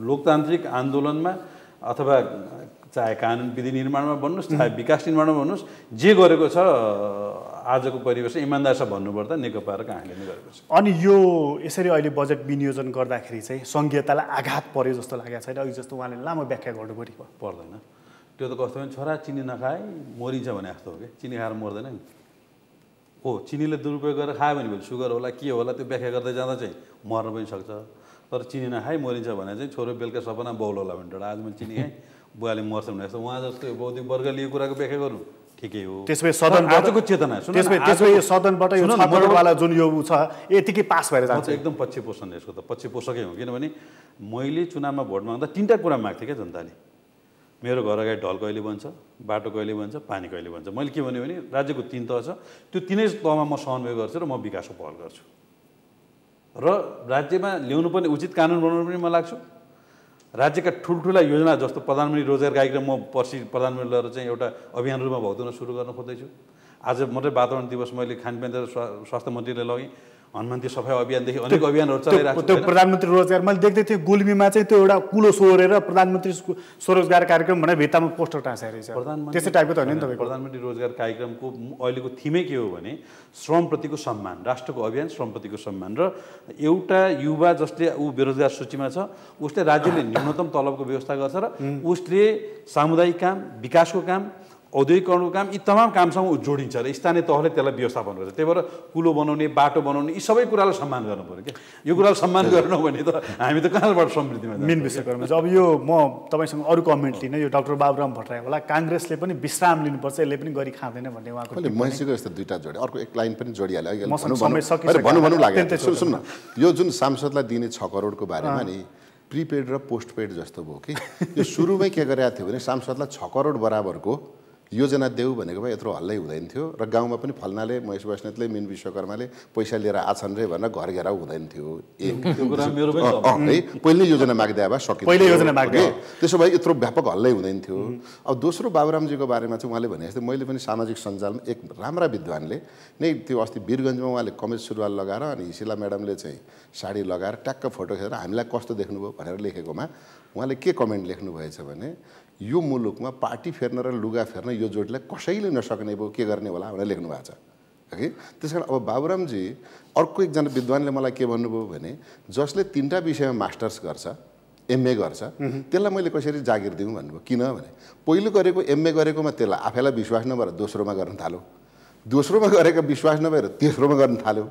लोकतान्त्रिक आन्दोलनमा अथवा चाहे कानुन विधि निर्माणमा भन्नुहोस्, चाहे विकास निर्माणमा भन्नुहोस्, जे गरेको छ आजको परिवेश इमान्दार छ भन्नुपर्दा नेकपा र काङ्ग्रेसले नै गरेको छ। अनि यो यसरी अहिले बजेट विनियोजन गर्दाखेरि चाहिँ सङ्घीयतालाई आघात पर्यो जस्तो लागेको छैन? अघि जस्तो उहाँले लामो व्याख्या गर्नुपर्यो। पर्दैन। त्यो त कस्तो भने छोरा चिनी नखाए मरिन्छ भने जस्तो हो कि, चिनी खाएर मर्दैन नि। हो, चिनीले दुरुपयोग गरेर खायो भने भोलि सुगर होला के होला त्यो व्याख्या गर्दै जाँदा चाहिँ मर्न पनि सक्छ। तर चिनी नखाइ मरिन्छ भने चाहिँ छोरो बेलुका सपना बाउल होला भने आज मैले चिनी खाएँ बुवाले मर्छ भने जस्तो उहाँ जस्तो बौद्धिक वर्गले यो कुराको व्याख्या गर्नु ठिकै हो। त्यसपछि सदनको चेतना त्यसपछि सदनबाट यो छलफलवाला जुन यो छ यतिकै पास भएर जान्छ। एकदम पक्ष पोषण यसको त पक्ष पोषकै हो। किनभने मैले चुनावमा भोट माग्दा 3टा कुरा माग्थेँ क्या जनताले। मेरो घर अगाडि ढल कहिले बन्छ, बाटो कहिले बन्छ, पानी कहिले बन्छ। मैले के भन्यो भने राज्यको 3 तह छ, त्यो 3नै तहमा म समन्वय गर्छु र म विकासको पहल गर्छु र राज्यमा ल्याउनु पनि उचित कानुन बनाउनु पनि म लाग्छु। राज्यका ठुल्ठुला योजना जस्तो प्रधानमन्त्री रोजगार कार्यक्रम म पर्सि प्रधानमन्त्री लिएर चाहिँ एउटा अभियान रूपमा भक्तुन सुरु गर्न खोज्दैछु। आज मात्रै वातावरण दिवस मैले खानपिन र स्वास्थ्य मन्त्रीले लगेँ, हनुमन्ती सफाई अभियानदेखि अनेक अभियानहरू चलाइरहेको त्यो प्रधानमन्त्री रोजगार मैले देख्दै थिएँ गुल्मीमा चाहिँ त्यो एउटा कुलो सोहोरेर प्रधानमन्त्री स्वरोजगार कार्यक्रम भनेर भित्तामा पोस्टर टाँसेर रहेछ त्यस्तै टाइपको त होइन नि तपाईँको प्रधानमन्त्री रोजगार कार्यक्रमको अहिलेको थिमै के हो भने श्रमप्रतिको सम्मान, राष्ट्रको अभियान श्रमप्रतिको सम्मान र एउटा युवा जसले ऊ बेरोजगार सूचीमा छ उसले राज्यले न्यूनतम तलबको व्यवस्था गर्छ र उसले सामुदायिक काम, विकासको काम, औद्योगिकरणको काम, यी तमाम कामसँग ऊ जोडिन्छ र स्थानीय तहले त्यसलाई व्यवस्थापन गर्छ। त्यही भएर कुलो बनाउने, बाटो बनाउने यी सबै कुरालाई सम्मान गर्नु पऱ्यो क्या। यो कुरालाई सम्मान गरेनौँ भने त हामी त कहाँबाट समृद्धिमा जान्छौँ। मेन विषयकर्म अब यो म तपाईँसँग अरू कमेन्ट लिन, यो डाक्टर बाबुराम भट्टराई होला काङ्ग्रेसले पनि विश्राम लिनुपर्छ, यसले पनि गरी खाँदैन भन्ने उहाँको मैसीको यस्तो दुईवटा जोडे, अर्को एक लाइन पनि जोडिहाल्यो भनौँ लाग्यो। सुन न, यो जुन सांसदलाई दिने 6 करोडको बारेमा नि प्रिपेड र पोस्टपेड जस्तो भयो कि यो सुरुमै के गरेको थियो भने सांसदलाई 6 करोड बराबरको योजना देऊ भनेको भए यत्रो हल्लै हुँदैन थियो र गाउँमा पनि फल्नाले महेश बस्नेतले मिन विश्वकर्माले पैसा लिएर आछन् रे भनेर घर घेराउ हुँदैन थियो। पहिले योजना माग्दै भए सकिन्छ, पहिले योजना माग्दै त्यसो भए यत्रो व्यापक हल्लै हुँदैन थियो। अब दोस्रो बाबुरामजीको बारेमा चाहिँ उहाँले भने जस्तै मैले पनि सामाजिक सञ्जालमा एक राम्रा विद्वानले नै त्यो अस्ति वीरगञ्जमा उहाँले कमेज सुरुवाल लगाएर अनि हिसिला म्याडमले चाहिँ साडी लगाएर ट्याक्क फोटो खिचेर हामीलाई कस्तो देख्नुभयो भनेर लेखेकोमा उहाँले के कमेन्ट लेख्नुभएछ भने यो मुलुकमा पार्टी फेर्न र लुगा फेर्न यो जोडीलाई कसैले नसक्ने भयो, के गर्ने होला भनेर लेख्नु भएको छ है। त्यस कारण अब बाबुरामजी अर्को एकजना विद्वानले मलाई के भन्नुभयो भने जसले 3टा विषयमा मास्टर्स गर्छ, एमए गर्छ, त्यसलाई मैले कसरी जागिर दिउँ भन्नुभयो। किनभने पहिलो गरेको एमए गरेकोमा त्यसलाई आफैलाई विश्वास नभएर दोस्रोमा गर्न थाल्यो, दोस्रोमा गरेको विश्वास नभएर तेस्रोमा गर्न थाल्यो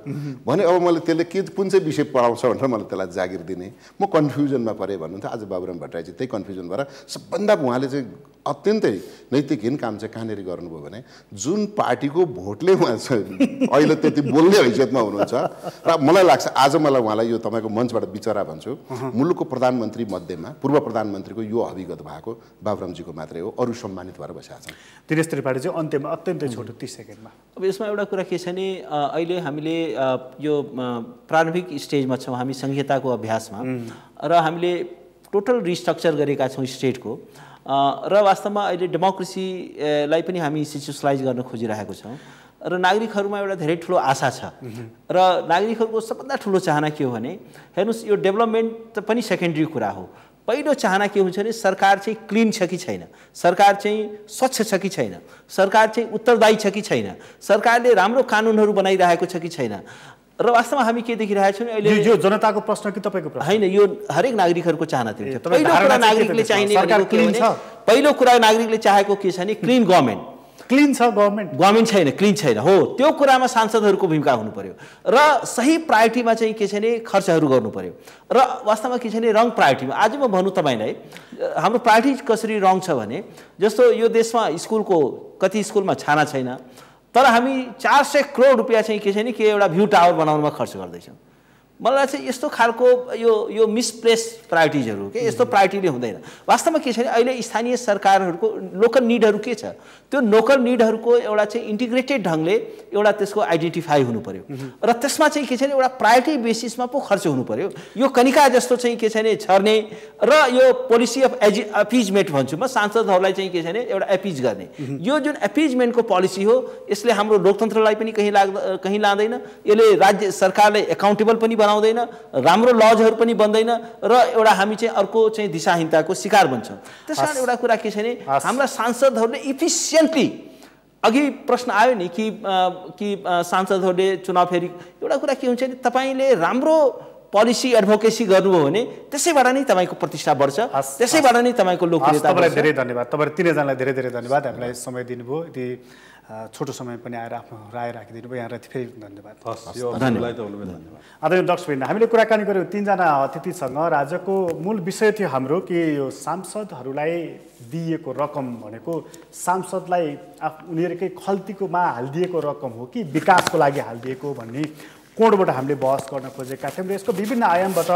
भने अब मैले त्यसले के कुन चाहिँ विषय पढाउँछ भनेर मलाई त्यसलाई जागिर दिने, म कन्फ्युजनमा परेँ भन्नुहुन्थ्यो। आज बाबुराम भट्टराई चाहिँ त्यही कन्फ्युजन भएर सबभन्दा उहाँले चाहिँ अत्यन्तै नैतिकहीन काम चाहिँ कहाँनिर गर्नुभयो भने जुन पार्टीको भोटले उहाँ अहिले त्यति बोल्ने हैसियतमा हुनुहुन्छ र मलाई लाग्छ आज मलाई उहाँलाई यो तपाईँको मञ्चबाट विचरा भन्छु, मुलुकको प्रधानमन्त्री मध्येमा पूर्व प्रधानमन्त्रीको यो अभिगत भएको बाबुरामजीको मात्रै हो, अरू सम्मानित भएर बसेका छन्। दिनेश त्रिपाठी चाहिँ अन्त्यमा अत्यन्तै छोटो 30 सेकेन्डमा। अब यसमा एउटा कुरा के छ भने अहिले हामीले यो प्रारम्भिक स्टेजमा छौँ हामी संहिताको अभ्यासमा र हामीले टोटल रिस्ट्रक्चर गरेका छौँ स्टेटको र वास्तवमा अहिले डेमोक्रेसीलाई पनि हामी इन्स्टिट्युसनलाइज गर्न खोजिरहेको छौँ र नागरिकहरूमा एउटा धेरै ठुलो आशा छ र नागरिकहरूको सबभन्दा ठुलो चाहना के हो भने हेर्नुहोस् यो डेभलपमेन्ट पनि सेकेन्डरी कुरा हो। पहिलो चाहना के हुन्छ भने सरकार चाहिँ क्लिन छ कि छैन, सरकार चाहिँ स्वच्छ छ कि छैन, सरकार चाहिँ उत्तरदायी छ कि छैन, सरकारले राम्रो कानुनहरू बनाइरहेको छ कि छैन। र वास्तवमा हामी के देखिरहेका छौँ अहिले यो जनताको प्रश्न कि तपाईँको प्रश्न होइन, यो हरेक नागरिकहरूको चाहना थियो। पहिलो कुरा नागरिकले चाहिने पहिलो कुरा नागरिकले चाहेको के छ भने क्लिन गभर्मेन्ट, क्लिन छ गभर्मेन्ट छैन, क्लिन छैन हो। त्यो कुरामा सांसदहरूको भूमिका हुनु पर्यो र सही प्रायोरिटीमा चाहिँ के छ भने खर्चहरू गर्नु पर्यो र वास्तवमा के छ भने रङ प्रायोरिटीमा। आज म भनौँ तपाईँलाई हाम्रो प्रायोरिटी कसरी रङ छ भने जस्तो यो देशमा स्कुलको कति स्कुलमा छाना छैन तर हामी 400 करोड रुपियाँ चाहिँ के छ भने के एउटा भ्यू टावर बनाउनमा खर्च गर्दैछौँ। मलाई चाहिँ यस्तो खालको यो मिसप्लेस प्रायोरिटिजहरू के यस्तो प्रायोरिटीले हुँदैन। वास्तवमा के छ भने अहिले स्थानीय सरकारहरूको लोकल निडहरू के छ, त्यो लोकल निडहरूको एउटा चाहिँ इन्टिग्रेटेड ढङ्गले एउटा त्यसको आइडेन्टिफाई हुनु पर्यो र त्यसमा चाहिँ के छ भने एउटा प्रायोरिटी बेसिसमा पो खर्च हुनु पर्यो। यो कनिका जस्तो चाहिँ के छ भने छर्ने र यो पोलिसी अफ एपिजमेन्ट भन्छु म, सांसदहरूलाई चाहिँ के छ भने एउटा एपिज गर्ने, यो जुन एपिजमेन्टको पोलिसी हो यसले हाम्रो लोकतन्त्रलाई पनि कहीँ लाँदैन, यसले राज्य सरकारलाई एकाउन्टेबल पनि बनाउँदैन, राम्रो लजहरू पनि बन्दैन र एउटा हामी चाहिँ अर्को चाहिँ दिशाहीनताको शिकार बन्छौँ। त्यसकारण एउटा कुरा के छ भने हाम्रा सांसदहरूले इफिसियन्टली अघि प्रश्न आयो नि कि सांसदहरूले चुनाव फेरि एउटा कुरा के हुन्छ भने तपाईँले राम्रो पोलिसी एडभोकेसी गर्नुभयो भने त्यसैबाट नै तपाईँको प्रतिष्ठा बढ्छ, त्यसैबाट नै तपाईँको लोकप्रियता बढ्छ। तपाईँलाई धेरै धन्यवाद, तपाईँ तीनैजनालाई धेरै धेरै धन्यवाद हामीलाई समय दिनुभयो, यति छोटो समय पनि आएर आफ्नो राय राखिदिनु भयो, यहाँलाई फेरि धन्यवाद। आदरणीय दर्शकवृन्द, हामीले कुराकानी गऱ्यौँ तीनजना अतिथिसँग। राज्यको मूल विषय थियो हाम्रो कि यो सांसदहरूलाई दिएको रकम भनेको सांसदलाई उनीहरूकै खल्तीकोमा हालिदिएको रकम हो कि विकासको लागि हालिदिएको भन्ने कोणबाट हामीले बहस गर्न खोजेका थियौँ र यसको विभिन्न आयामबाट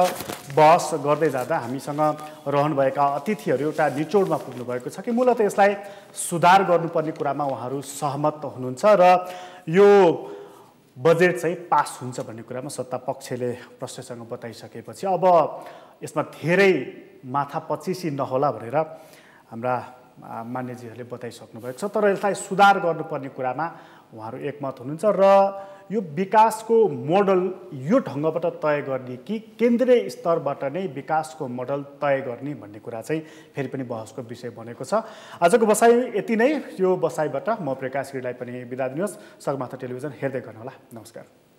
बहस गर्दै जाँदा हामीसँग रहनुभएका अतिथिहरू एउटा निचोडमा पुग्नु भएको छ कि मूलतः यसलाई सुधार गर्नुपर्ने कुरामा उहाँहरू सहमत हुनुहुन्छ र यो बजेट चाहिँ पास हुन्छ भन्ने कुरामा सत्ता पक्षले प्रश्नसँग बताइसकेपछि अब यसमा धेरै माथा पचिसी नहोला भनेर हाम्रा मान्यजीहरूले बताइसक्नु भएको छ। तर यसलाई सुधार गर्नुपर्ने कुरामा उहाँहरू एकमत हुनुहुन्छ र यो विकासको मोडल यो ढङ्गबाट तय गर्ने कि केन्द्रीय स्तरबाट नै विकासको मोडल तय गर्ने भन्ने कुरा चाहिँ फेरि पनि बहसको विषय बनेको छ। आजको बसाइ यति नै। यो बसाइबाट म प्रकाश गिरीलाई पनि बिदा दिनुहोस्। सगरमाथा टेलिभिजन हेर्दै गर्नुहोला। नमस्कार।